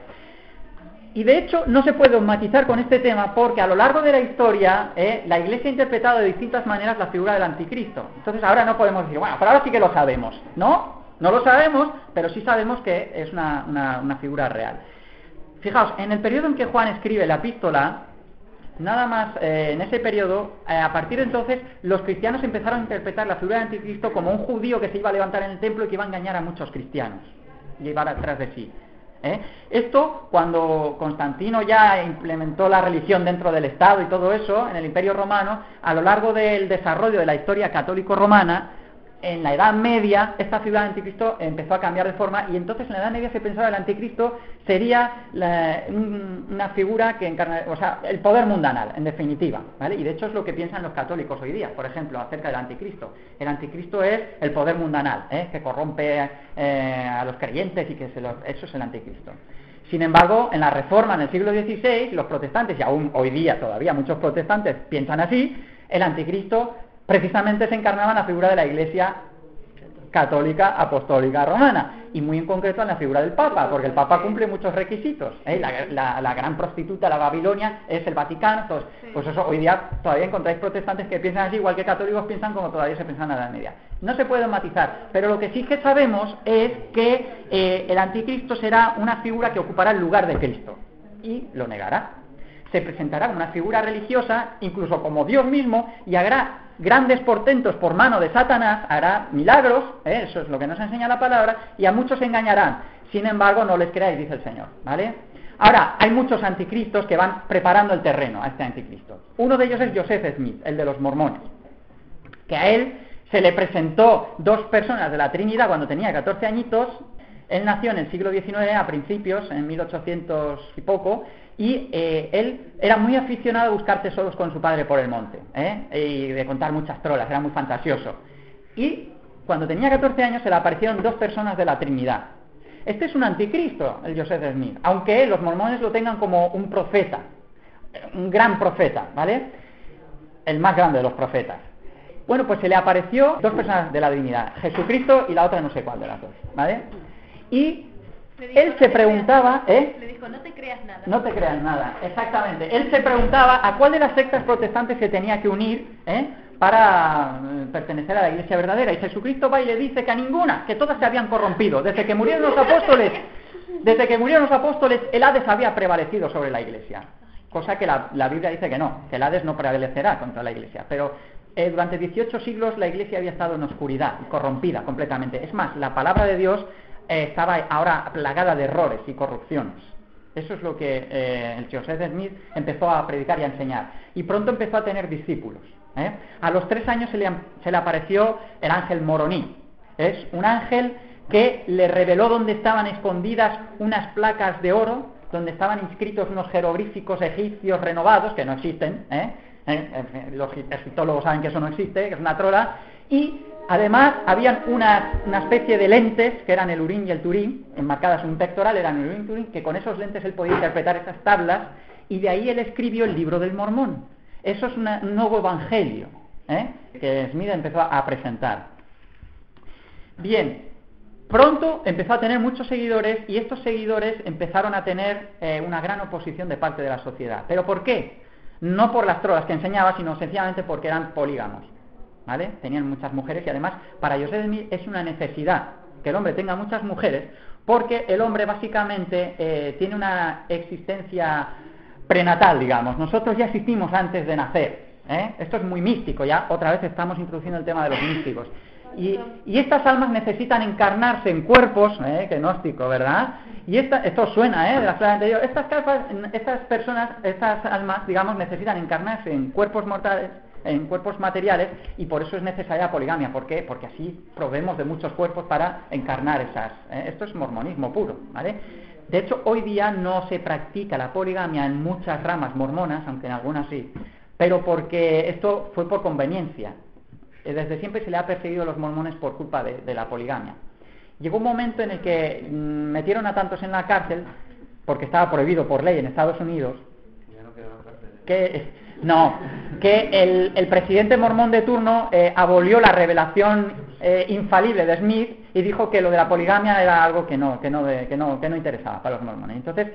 Y de hecho no se puede dogmatizar con este tema porque a lo largo de la historia la Iglesia ha interpretado de distintas maneras la figura del anticristo. Entonces ahora no podemos decir, bueno, pero ahora sí que lo sabemos. No lo sabemos, pero sí sabemos que es una figura real. Fijaos, en el periodo en que Juan escribe la epístola, nada más en ese periodo, a partir de entonces, los cristianos empezaron a interpretar la figura del anticristo como un judío que se iba a levantar en el templo y que iba a engañar a muchos cristianos, llevar atrás de sí. Esto, cuando Constantino ya implementó la religión dentro del Estado y todo eso, en el Imperio Romano, a lo largo del desarrollo de la historia católico-romana, en la Edad Media, esta figura del anticristo empezó a cambiar de forma, y entonces en la Edad Media se pensaba que el anticristo sería una figura que encarna, o sea, el poder mundanal, en definitiva, ¿vale? Y de hecho es lo que piensan los católicos hoy día, por ejemplo, acerca del anticristo. El anticristo es el poder mundanal, que corrompe a los creyentes y que eso es el anticristo. Sin embargo, en la Reforma en el siglo XVI, los protestantes, y aún hoy día todavía muchos protestantes piensan así, el anticristo precisamente se encarnaba en la figura de la Iglesia católica apostólica romana, y muy en concreto en la figura del Papa, porque el Papa cumple muchos requisitos, la gran prostituta, la Babilonia, es el Vaticano. Entonces, pues eso, hoy día todavía encontráis protestantes que piensan así, igual que católicos piensan como todavía se pensaba en la Edad Media. No se puede matizar, pero lo que sí que sabemos es que el anticristo será una figura que ocupará el lugar de Cristo, y lo negará. Se presentará una figura religiosa, incluso como Dios mismo, y hará grandes portentos por mano de Satanás, hará milagros, eso es lo que nos enseña la palabra, y a muchos engañarán. Sin embargo, no les creáis, dice el Señor, ¿vale? Ahora, hay muchos anticristos que van preparando el terreno a este anticristo. Uno de ellos es Joseph Smith, el de los mormones, que a él se le presentó dos personas de la Trinidad cuando tenía 14 añitos. Él nació en el siglo XIX, a principios, en 1800 y poco, y él era muy aficionado a buscar tesoros con su padre por el monte, y de contar muchas trolas, era muy fantasioso. Y cuando tenía 14 años se le aparecieron dos personas de la Trinidad. Este es un anticristo, el Joseph Smith, aunque los mormones lo tengan como un profeta, un gran profeta, ¿vale? El más grande de los profetas. Bueno, pues se le apareció dos personas de la Trinidad, Jesucristo y la otra no sé cuál de las dos, ¿vale? Y él se preguntaba, Le dijo, no te creas nada. No te creas nada, exactamente. Él se preguntaba a cuál de las sectas protestantes se tenía que unir, para pertenecer a la Iglesia verdadera. Y Jesucristo va y le dice que a ninguna, que todas se habían corrompido. Desde que murieron los apóstoles, el Hades había prevalecido sobre la Iglesia. Cosa que la Biblia dice que no, que el Hades no prevalecerá contra la Iglesia. Pero durante 18 siglos la Iglesia había estado en oscuridad, corrompida completamente. Es más, la palabra de Dios estaba ahora plagada de errores y corrupciones. Eso es lo que el Joseph Smith empezó a predicar y a enseñar. Y pronto empezó a tener discípulos. A los 3 años se le apareció el ángel Moroní. Es un ángel que le reveló dónde estaban escondidas unas placas de oro, donde estaban inscritos unos jeroglíficos egipcios renovados, que no existen. Los egiptólogos saben que eso no existe, que es una trola. Y además habían una especie de lentes, que eran el Urim y el Turim, enmarcadas en un pectoral, eran el Urim y el Turim, que con esos lentes él podía interpretar esas tablas, y de ahí él escribió el libro del Mormón. Eso es un nuevo evangelio, que Smith empezó a presentar. Bien, pronto empezó a tener muchos seguidores, y estos seguidores empezaron a tener una gran oposición de parte de la sociedad. ¿Pero por qué? No por las trolas que enseñaba, sino sencillamente porque eran polígamos, ¿vale? Tenían muchas mujeres, y además para Joseph Smith es una necesidad que el hombre tenga muchas mujeres, porque el hombre básicamente tiene una existencia prenatal, digamos. Nosotros ya existimos antes de nacer, Esto es muy místico, ya otra vez estamos introduciendo el tema de los místicos. Y estas almas necesitan encarnarse en cuerpos, que gnóstico, ¿verdad? Y esto suena, de la clase anterior. Estas personas, estas almas, digamos, necesitan encarnarse en cuerpos mortales, en cuerpos materiales, y por eso es necesaria la poligamia. ¿Por qué? Porque así proveemos de muchos cuerpos para encarnar esas. Esto es mormonismo puro, ¿vale? De hecho, hoy día no se practica la poligamia en muchas ramas mormonas, aunque en algunas sí. pero porque esto fue por conveniencia. Desde siempre se le ha perseguido a los mormones por culpa de la poligamia. Llegó un momento en el que metieron a tantos en la cárcel, porque estaba prohibido por ley en Estados Unidos, que el presidente mormón de turno abolió la revelación infalible de Smith y dijo que lo de la poligamia era algo que no interesaba para los mormones. Entonces,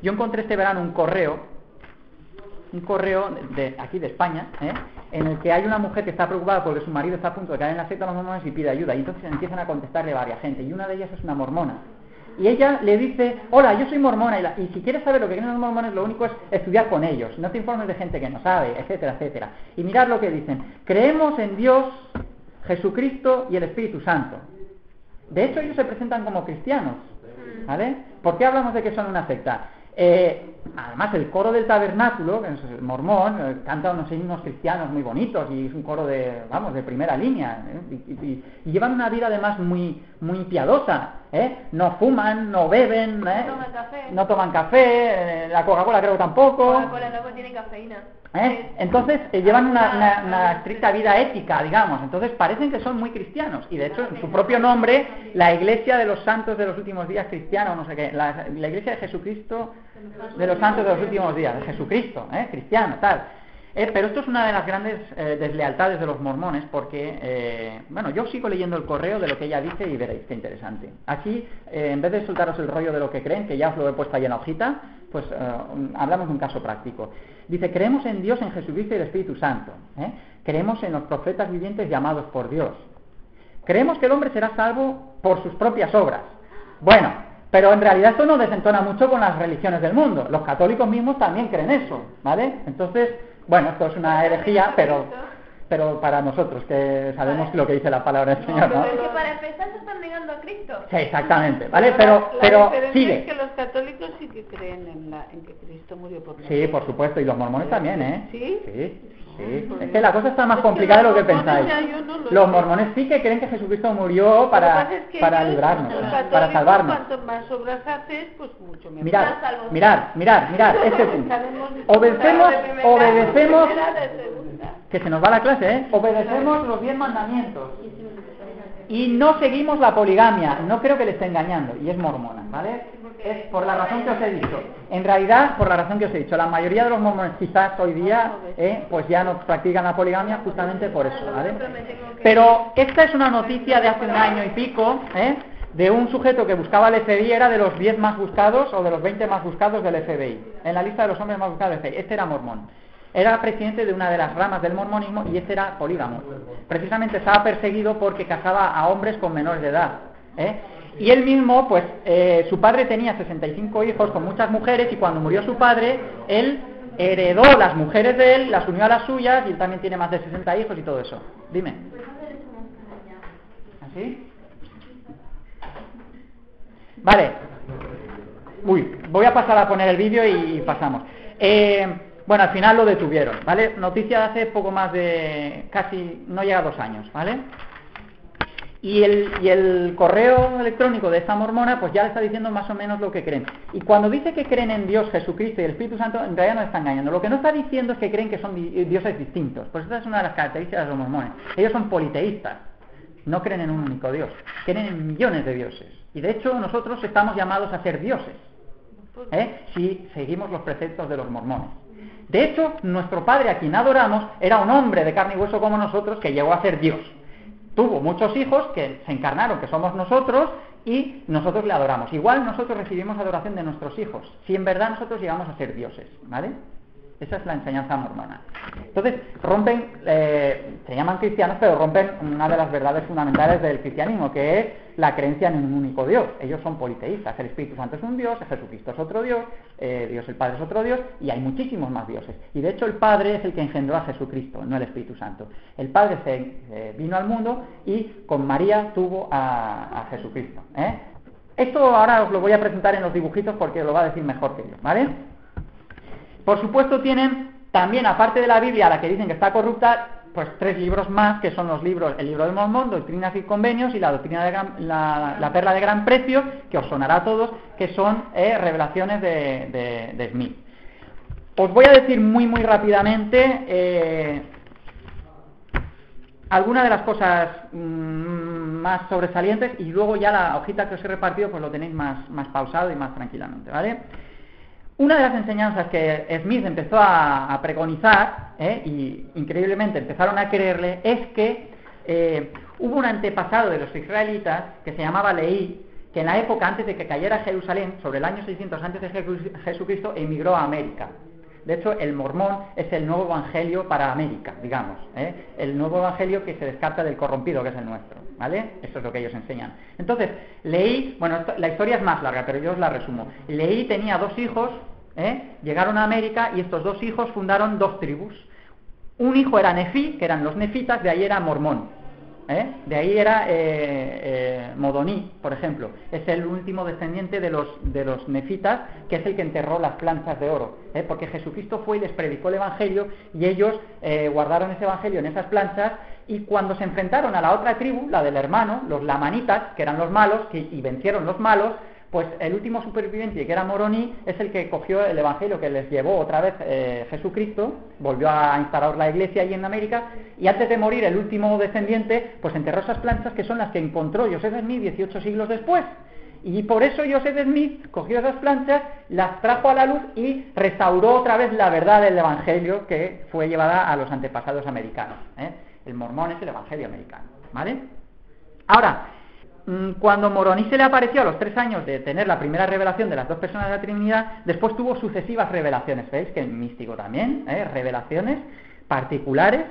yo encontré este verano un correo de aquí de España, en el que hay una mujer que está preocupada porque su marido está a punto de caer en la secta de los mormones y pide ayuda, y entonces empiezan a contestarle varias gente, y una de ellas es una mormona, y ella le dice: hola, yo soy mormona, y si quieres saber lo que creen los mormones, lo único es estudiar con ellos, no te informes de gente que no sabe, etcétera, etcétera. Y mirad lo que dicen: creemos en Dios, Jesucristo y el Espíritu Santo. De hecho, ellos se presentan como cristianos, ¿vale? ¿Por qué hablamos de que son una secta? Además, el coro del tabernáculo, que es el mormón, canta unos himnos cristianos muy bonitos y es un coro de primera línea, y llevan una vida además muy piadosa, no fuman, no beben, no toman café, la Coca-Cola creo que tampoco. Coca-Cola no contiene cafeína. Entonces llevan una estricta vida ética, digamos. Entonces parecen que son muy cristianos, y de hecho en su propio nombre, la Iglesia de los Santos de los Últimos Días Cristianos, no sé qué, la Iglesia de Jesucristo de los Santos de los Últimos Días, de Jesucristo, cristiano, tal. Pero esto es una de las grandes deslealtades de los mormones, porque, yo sigo leyendo el correo de lo que ella dice y veréis qué interesante. Aquí, en vez de soltaros el rollo de lo que creen, que ya os lo he puesto ahí en la hojita, pues hablamos de un caso práctico. Dice: creemos en Dios, en Jesucristo y el Espíritu Santo. Creemos en los profetas vivientes llamados por Dios. Creemos que el hombre será salvo por sus propias obras. Bueno, pero en realidad esto no desentona mucho con las religiones del mundo. Los católicos mismos también creen eso, ¿vale? Entonces, bueno, esto es una herejía, pero para nosotros, que sabemos lo que dice la palabra del Señor, ¿no? Pero es que para empezar se están negando a Cristo. Sí, exactamente, ¿vale? Pero sigue. Es que los católicos sí que creen en que Cristo murió por nosotros. Sí, por supuesto, y los mormones también, ¿eh? ¿Sí? Sí. Es que la cosa está más complicada de lo que pensáis. Los mormones sí que creen que Jesucristo murió para librarnos, para salvarnos. Cuanto más obras haces, pues mucho mejor. Mirad, este punto. Obedecemos, que se nos va la clase, obedecemos los 10 mandamientos. Y no seguimos la poligamia. No creo que le esté engañando, y es mormona, ¿vale? Es por la razón que os he dicho. En realidad, por la razón que os he dicho, la mayoría de los mormones quizás hoy día pues ya no practican la poligamia justamente por eso, ¿vale? Pero esta es una noticia de hace un año y pico, de un sujeto que buscaba el FBI, era de los 10 más buscados o de los 20 más buscados del FBI, en la lista de los hombres más buscados del FBI. Este era mormón. Era presidente de una de las ramas del mormonismo y este era polígamo. Precisamente estaba perseguido porque casaba a hombres con menores de edad, Y él mismo, pues, su padre tenía 65 hijos con muchas mujeres, y cuando murió su padre, él heredó las mujeres de él, las unió a las suyas, y él también tiene más de 60 hijos y todo eso. Dime. ¿Así? Vale. Voy a pasar a poner el vídeo y pasamos. Bueno, al final lo detuvieron, ¿vale? Noticia de hace poco más de... casi... no llega a 2 años, ¿vale? Y el correo electrónico de esta mormona pues ya le está diciendo más o menos lo que creen. Y cuando dice que creen en Dios, Jesucristo y el Espíritu Santo, en realidad no está engañando. Lo que no está diciendo es que creen que son dioses distintos. Pues esta es una de las características de los mormones. Ellos son politeístas. No creen en un único Dios. Creen en millones de dioses. Y de hecho nosotros estamos llamados a ser dioses, si seguimos los preceptos de los mormones. De hecho, nuestro Padre, a quien adoramos, era un hombre de carne y hueso como nosotros que llegó a ser Dios. Tuvo muchos hijos que se encarnaron, que somos nosotros, y nosotros le adoramos. Igual nosotros recibimos adoración de nuestros hijos, si en verdad nosotros llegamos a ser dioses, ¿vale? Esa es la enseñanza mormona. Entonces, rompen, se llaman cristianos, pero rompen una de las verdades fundamentales del cristianismo, que es la creencia en un único Dios. Ellos son politeístas. El Espíritu Santo es un Dios, Jesucristo es otro Dios, Dios el Padre es otro Dios, y hay muchísimos más dioses. Y de hecho el Padre es el que engendró a Jesucristo, no el Espíritu Santo. El Padre vino al mundo y con María tuvo a Jesucristo. Esto ahora os lo voy a presentar en los dibujitos porque lo va a decir mejor que yo, ¿vale? Por supuesto tienen también, aparte de la Biblia, a la que dicen que está corrupta, pues 3 libros más, que son los libros, el libro del Mormón, Doctrinas y Convenios, y la doctrina de la Perla de Gran Precio, que os sonará a todos, que son revelaciones de Smith. Os voy a decir muy rápidamente algunas de las cosas más sobresalientes, y luego ya la hojita que os he repartido pues lo tenéis más pausado y más tranquilamente, ¿vale? Una de las enseñanzas que Smith empezó a preconizar, y increíblemente empezaron a creerle, es que hubo un antepasado de los israelitas que se llamaba Leí, que en la época antes de que cayera Jerusalén, sobre el año 600 antes de Jesucristo, emigró a América. De hecho, el mormón es el nuevo evangelio para América, digamos, el nuevo evangelio que se descarta del corrompido, que es el nuestro, ¿vale? Eso es lo que ellos enseñan. Entonces, Leí, bueno, la historia es más larga, pero yo os la resumo. Leí tenía 2 hijos, llegaron a América, y estos 2 hijos fundaron 2 tribus. Un hijo era Nefí, que eran los nefitas, de ahí era mormón. De ahí era Modoní, por ejemplo. Es el último descendiente de los nefitas, que es el que enterró las planchas de oro, porque Jesucristo fue y les predicó el evangelio, y ellos guardaron ese evangelio en esas planchas, y cuando se enfrentaron a la otra tribu, la del hermano, los lamanitas, que eran los malos, y vencieron los malos, pues el último superviviente, que era Moroní, es el que cogió el evangelio que les llevó otra vez Jesucristo, volvió a instaurar la iglesia ahí en América, y antes de morir el último descendiente pues enterró esas planchas, que son las que encontró Joseph Smith 18 siglos después, y por eso Joseph Smith cogió esas planchas, las trajo a la luz y restauró otra vez la verdad del evangelio que fue llevada a los antepasados americanos. El mormón es el evangelio americano, ¿vale? Ahora, cuando Moroní se le apareció a los 3 años de tener la primera revelación de las 2 personas de la Trinidad, después tuvo sucesivas revelaciones. ¿Veis que místico también? Revelaciones particulares.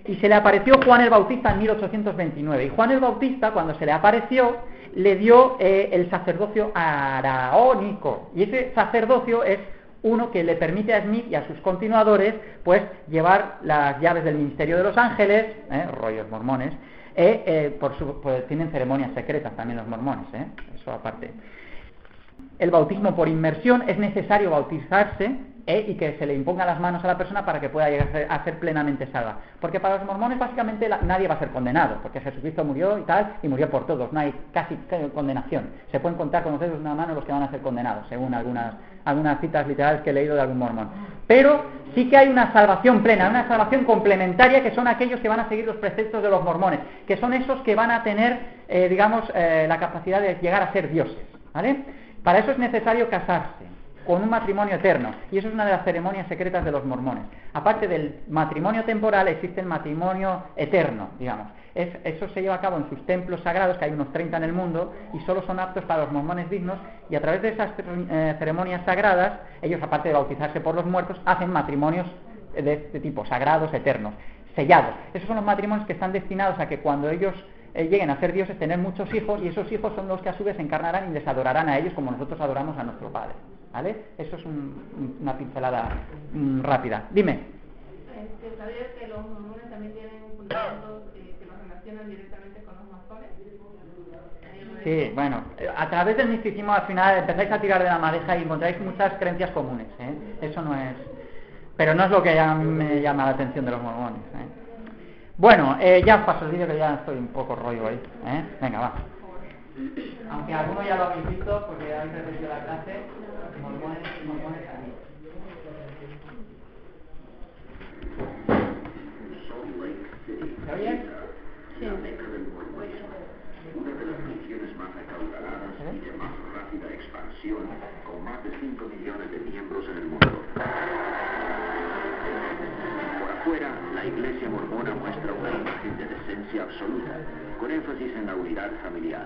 Y se le apareció Juan el Bautista en 1829. Y Juan el Bautista, cuando se le apareció, le dio el sacerdocio araónico. Y ese sacerdocio es uno que le permite a Smith y a sus continuadores pues llevar las llaves del ministerio de los ángeles, rollos mormones. Pues tienen ceremonias secretas también los mormones, eso aparte. El bautismo por inmersión, es necesario bautizarse y que se le impongan las manos a la persona para que pueda llegar a ser plenamente salva. Porque para los mormones básicamente nadie va a ser condenado, porque Jesucristo murió y tal, y murió por todos, no hay casi condenación. Se pueden contar con los dedos de una mano los que van a ser condenados, según algunas citas literales que he leído de algún mormón. Pero sí que hay una salvación plena, una salvación complementaria, que son aquellos que van a seguir los preceptos de los mormones, que son esos que van a tener, la capacidad de llegar a ser dioses, ¿vale? Para eso es necesario casarse con un matrimonio eterno, y eso es una de las ceremonias secretas de los mormones. Aparte del matrimonio temporal, existe el matrimonio eterno, digamos. Eso se lleva a cabo en sus templos sagrados, que hay unos 30 en el mundo, y solo son aptos para los mormones dignos, y a través de esas ceremonias sagradas, ellos, aparte de bautizarse por los muertos, hacen matrimonios de este tipo, sagrados, eternos, sellados. Esos son los matrimonios que están destinados a que cuando ellos lleguen a ser dioses, tener muchos hijos, y esos hijos son los que a su vez encarnarán y les adorarán a ellos como nosotros adoramos a nuestro Padre, ¿vale? Eso es una pincelada rápida. Dime. ¿Sabías que los mormones también tienen fundamentos que los relacionan directamente con los masones? Sí, bueno, a través del misticismo al final empezáis a tirar de la madeja y encontráis muchas creencias comunes, Eso no es... Pero no es lo que me llama la atención de los mormones, Bueno, ya os paso el vídeo, que ya estoy un poco rollo ahí, Venga, va. Aunque algunos ya lo habéis visto, porque habéis repetido la clase, mormones aquí. ¿Se oye? Sí. Una de las misiones más acaudaladas y de más rápida expansión, con más de 5 millones de miembros en el mundo. Por afuera, la Iglesia mormona muestra una imagen de decencia absoluta, con énfasis en la unidad familiar.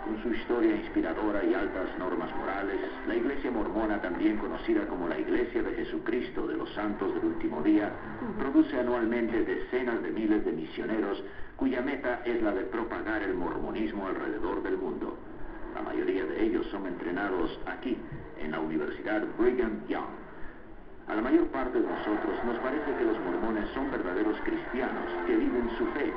Con su historia inspiradora y altas normas morales, la Iglesia mormona, también conocida como la Iglesia de Jesucristo de los Santos del Último Día, produce anualmente decenas de miles de misioneros cuya meta es la de propagar el mormonismo alrededor del mundo. La mayoría de ellos son entrenados aquí, en la Universidad Brigham Young. A la mayor parte de nosotros nos parece que los mormones son verdaderos cristianos que viven su fe.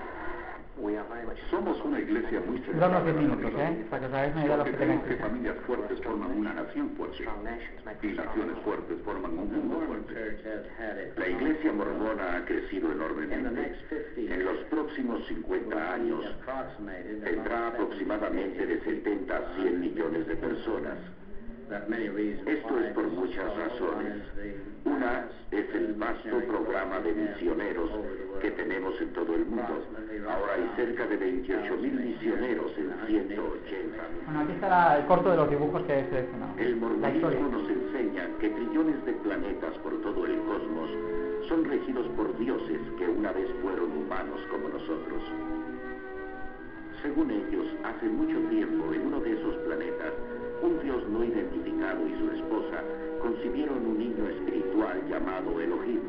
Somos una iglesia muy centrada. Dame 10 minutos, para que os hagáis una idea de lo que tenéis que hacer. Familias fuertes forman una nación fuerte, y naciones fuertes forman un mundo fuerte. La iglesia mormona ha crecido enormemente. En los próximos 50 años tendrá aproximadamente de 70 a 100 millones de personas. Esto es por muchas razones. Una es el vasto programa de misioneros que tenemos en todo el mundo. Ahora hay cerca de 28.000 misioneros en 180. Bueno, aquí está el corto de los dibujos que he seleccionado. El La historia. mormonismo nos enseña que trillones de planetas por todo el cosmos son regidos por dioses que una vez fueron humanos como nosotros. Según ellos, hace mucho tiempo en uno de esos planetas, un dios no identificado y su esposa concibieron un niño espiritual llamado Elohim.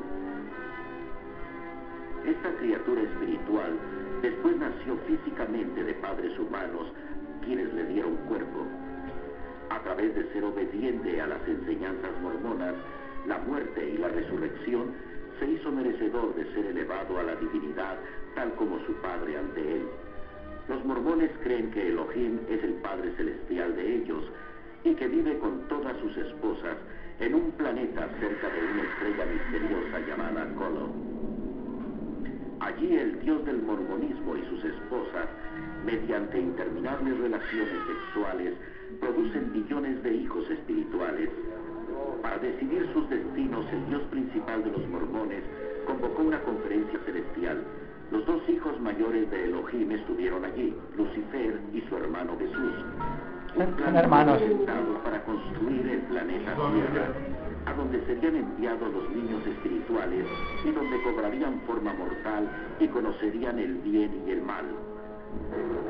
Esta criatura espiritual después nació físicamente de padres humanos, quienes le dieron cuerpo. A través de ser obediente a las enseñanzas mormonas, la muerte y la resurrección, se hizo merecedor de ser elevado a la divinidad, tal como su padre ante él. Los mormones creen que Elohim es el Padre Celestial de ellos y que vive con todas sus esposas en un planeta cerca de una estrella misteriosa llamada Colo. Allí el Dios del mormonismo y sus esposas, mediante interminables relaciones sexuales, producen billones de hijos espirituales. Para decidir sus destinos, el Dios principal de los mormones convocó una conferencia celestial. Los dos hijos mayores de Elohim estuvieron allí, Lucifer y su hermano Jesús. Un plan hermanos. presentado para construir el planeta Tierra, a donde serían enviados los niños espirituales y donde cobrarían forma mortal y conocerían el bien y el mal.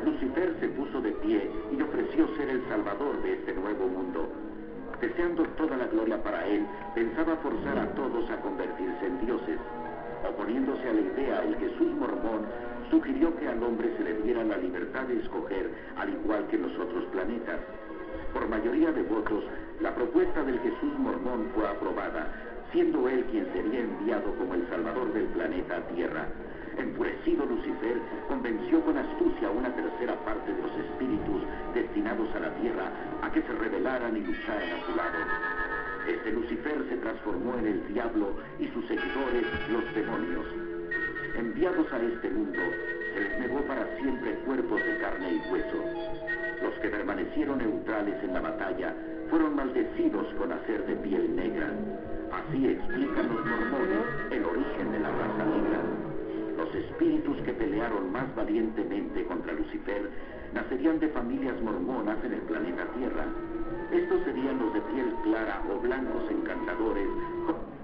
Lucifer se puso de pie y ofreció ser el salvador de este nuevo mundo. Deseando toda la gloria para él, pensaba forzar a todos a convertirse en dioses. Oponiéndose a la idea, el Jesús mormón sugirió que al hombre se le diera la libertad de escoger, al igual que en los otros planetas. Por mayoría de votos, la propuesta del Jesús mormón fue aprobada, siendo él quien sería enviado como el salvador del planeta Tierra. Enfurecido, Lucifer convenció con astucia a una tercera parte de los espíritus destinados a la Tierra a que se rebelaran y lucharan a su lado. Este Lucifer se transformó en el diablo y sus seguidores, los demonios. Enviados a este mundo, se les negó para siempre cuerpos de carne y hueso. Los que permanecieron neutrales en la batalla fueron maldecidos con hacer de piel negra. Así explican los mormones el origen de la raza negra. Los espíritus que pelearon más valientemente contra Lucifer nacerían de familias mormonas en el planeta Tierra. Estos serían los de piel clara o blancos encantadores.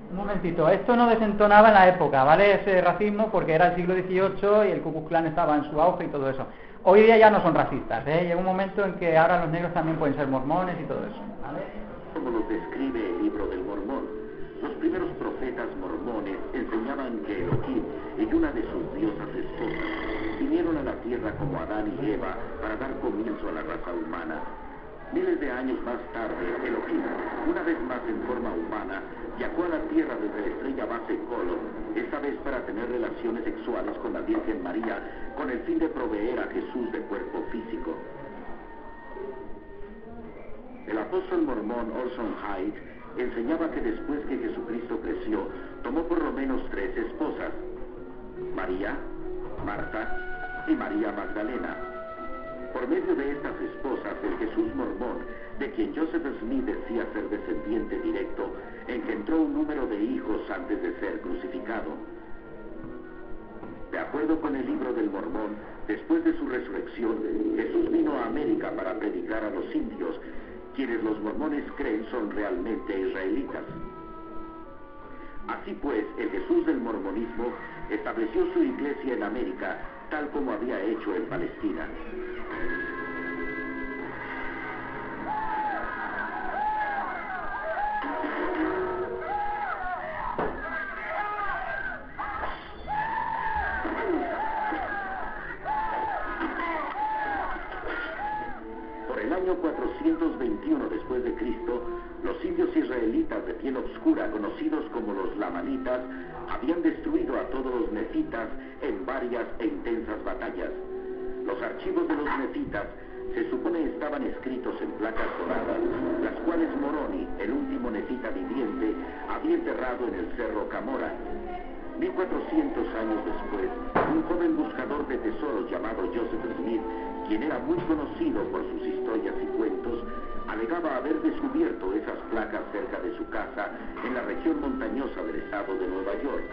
Un momentito, esto no desentonaba en la época, ¿vale? Ese racismo, porque era el siglo XVIII y el Ku Klux Klan estaba en su auge y todo eso. Hoy día ya no son racistas, ¿eh? Llega un momento en que ahora los negros también pueden ser mormones y todo eso, ¿vale? Como los describe el libro del Mormón, los primeros profetas mormones enseñaban que Elohim y una de sus diosas esposas vinieron a la tierra como Adán y Eva para dar comienzo a la raza humana. Miles de años más tarde, Elohim, una vez más en forma humana, viajó a la tierra desde la estrella base Colo, esta vez para tener relaciones sexuales con la Virgen María, con el fin de proveer a Jesús de cuerpo físico. El apóstol mormón Orson Hyde enseñaba que después que Jesucristo creció, tomó por lo menos 3 esposas: María, Marta y María Magdalena. Por medio de estas esposas, el Jesús mormón, de quien Joseph Smith decía ser descendiente directo, engendró un número de hijos antes de ser crucificado. De acuerdo con el libro del Mormón, después de su resurrección, Jesús vino a América para predicar a los indios, quienes los mormones creen son realmente israelitas. Así pues, el Jesús del mormonismo estableció su iglesia en América, tal como había hecho en Palestina. Por el año 421 después de Cristo, los indios israelitas de piel oscura, conocidos como los lamanitas, habían destruido a todos los nefitas en varias e intensas batallas. Los archivos de los nefitas se supone estaban escritos en placas doradas, las cuales Moroni, el último nefita viviente, había enterrado en el cerro Camora. 1400 años después, un joven buscador de tesoros llamado Joseph Smith, quien era muy conocido por sus historias y cuentos, alegaba haber descubierto esas placas cerca de su casa en la región montañosa del estado de Nueva York.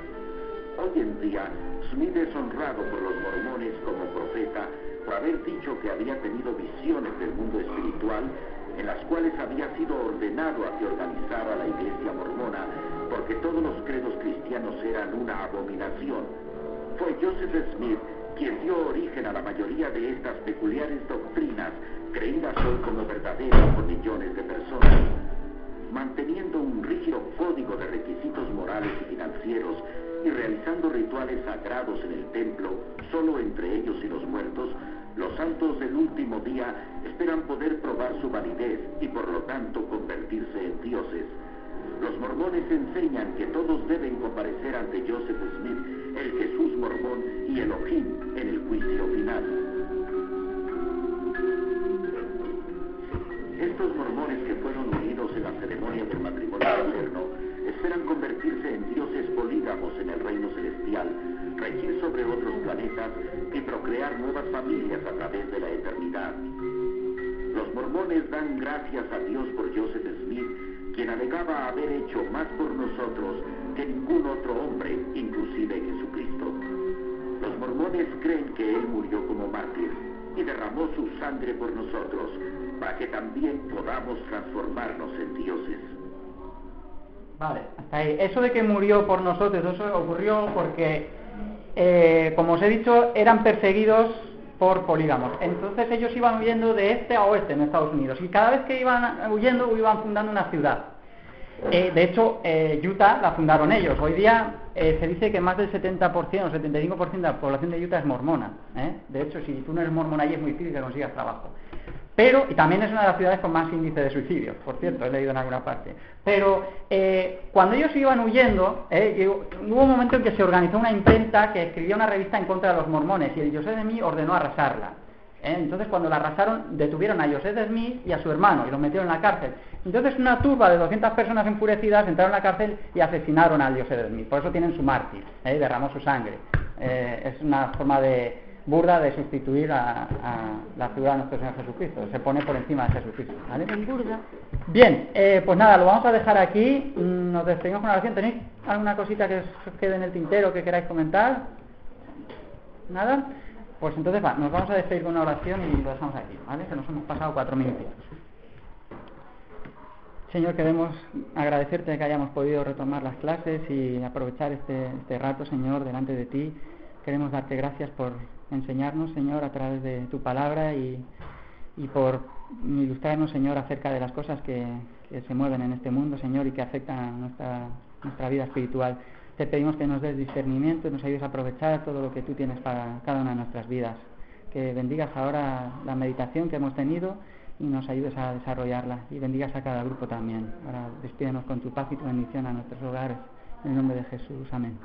Hoy en día, Smith es honrado por los mormones como profeta por haber dicho que había tenido visiones del mundo espiritual en las cuales había sido ordenado a que organizara la iglesia mormona porque todos los credos cristianos eran una abominación. Fue Joseph Smith quien dio origen a la mayoría de estas peculiares doctrinas creídas hoy como verdaderas por millones de personas. Manteniendo un rígido código de requisitos morales y financieros y realizando rituales sagrados en el templo, solo entre ellos y los muertos, los santos del último día esperan poder probar su validez y por lo tanto convertirse en dioses. Los mormones enseñan que todos deben comparecer ante Joseph Smith, el Jesús mormón y Elohim en el juicio final. Estos mormones que fueron unidos en la ceremonia del matrimonio eterno esperan convertirse en dioses polígamos en el reino celestial, regir sobre otros planetas y procrear nuevas familias a través de la eternidad. Los mormones dan gracias a Dios por Joseph Smith, quien alegaba haber hecho más por nosotros que ningún otro hombre, inclusive Jesucristo. Los mormones creen que él murió como mártir y derramó su sangre por nosotros, para que también podamos transformarnos en dioses. Vale, hasta ahí. Eso de que murió por nosotros, eso ocurrió porque, como os he dicho, eran perseguidos por polígamos. Entonces ellos iban huyendo de este a oeste en Estados Unidos. Y cada vez que iban huyendo, iban fundando una ciudad. De hecho, Utah la fundaron ellos. Hoy día se dice que más del 70% o 75% de la población de Utah es mormona. De hecho, si tú no eres mormona allí es muy difícil que consigas trabajo. Pero, y también es una de las ciudades con más índice de suicidios, por cierto, he leído en alguna parte. Pero cuando ellos iban huyendo, hubo un momento en que se organizó una imprenta que escribía una revista en contra de los mormones y el Joseph Smith ordenó arrasarla. Entonces cuando la arrasaron, detuvieron a Joseph Smith y a su hermano y los metieron en la cárcel. Entonces una turba de 200 personas enfurecidas entraron a la cárcel y asesinaron a Joseph Smith. Por eso tienen su mártir, derramó su sangre. Es una forma burda de sustituir a la figura de nuestro Señor Jesucristo. Se pone por encima de Jesucristo, ¿vale? Burda. Bien, pues nada, lo vamos a dejar aquí. Nos despedimos con la oración. ¿Tenéis alguna cosita que os quede en el tintero que queráis comentar? ¿Nada? Pues entonces nos vamos a despedir con una oración y lo dejamos aquí, ¿vale? Que nos hemos pasado 4 minutitos. Señor, queremos agradecerte que hayamos podido retomar las clases y aprovechar este rato, Señor, delante de ti. Queremos darte gracias por enseñarnos, Señor, a través de tu palabra y por ilustrarnos, Señor, acerca de las cosas que se mueven en este mundo, Señor, y que afectan a nuestra vida espiritual. Te pedimos que nos des discernimiento y nos ayudes a aprovechar todo lo que tú tienes para cada una de nuestras vidas. Que bendigas ahora la meditación que hemos tenido y nos ayudes a desarrollarla. Y bendigas a cada grupo también. Ahora despídenos con tu paz y tu bendición a nuestros hogares. En el nombre de Jesús. Amén.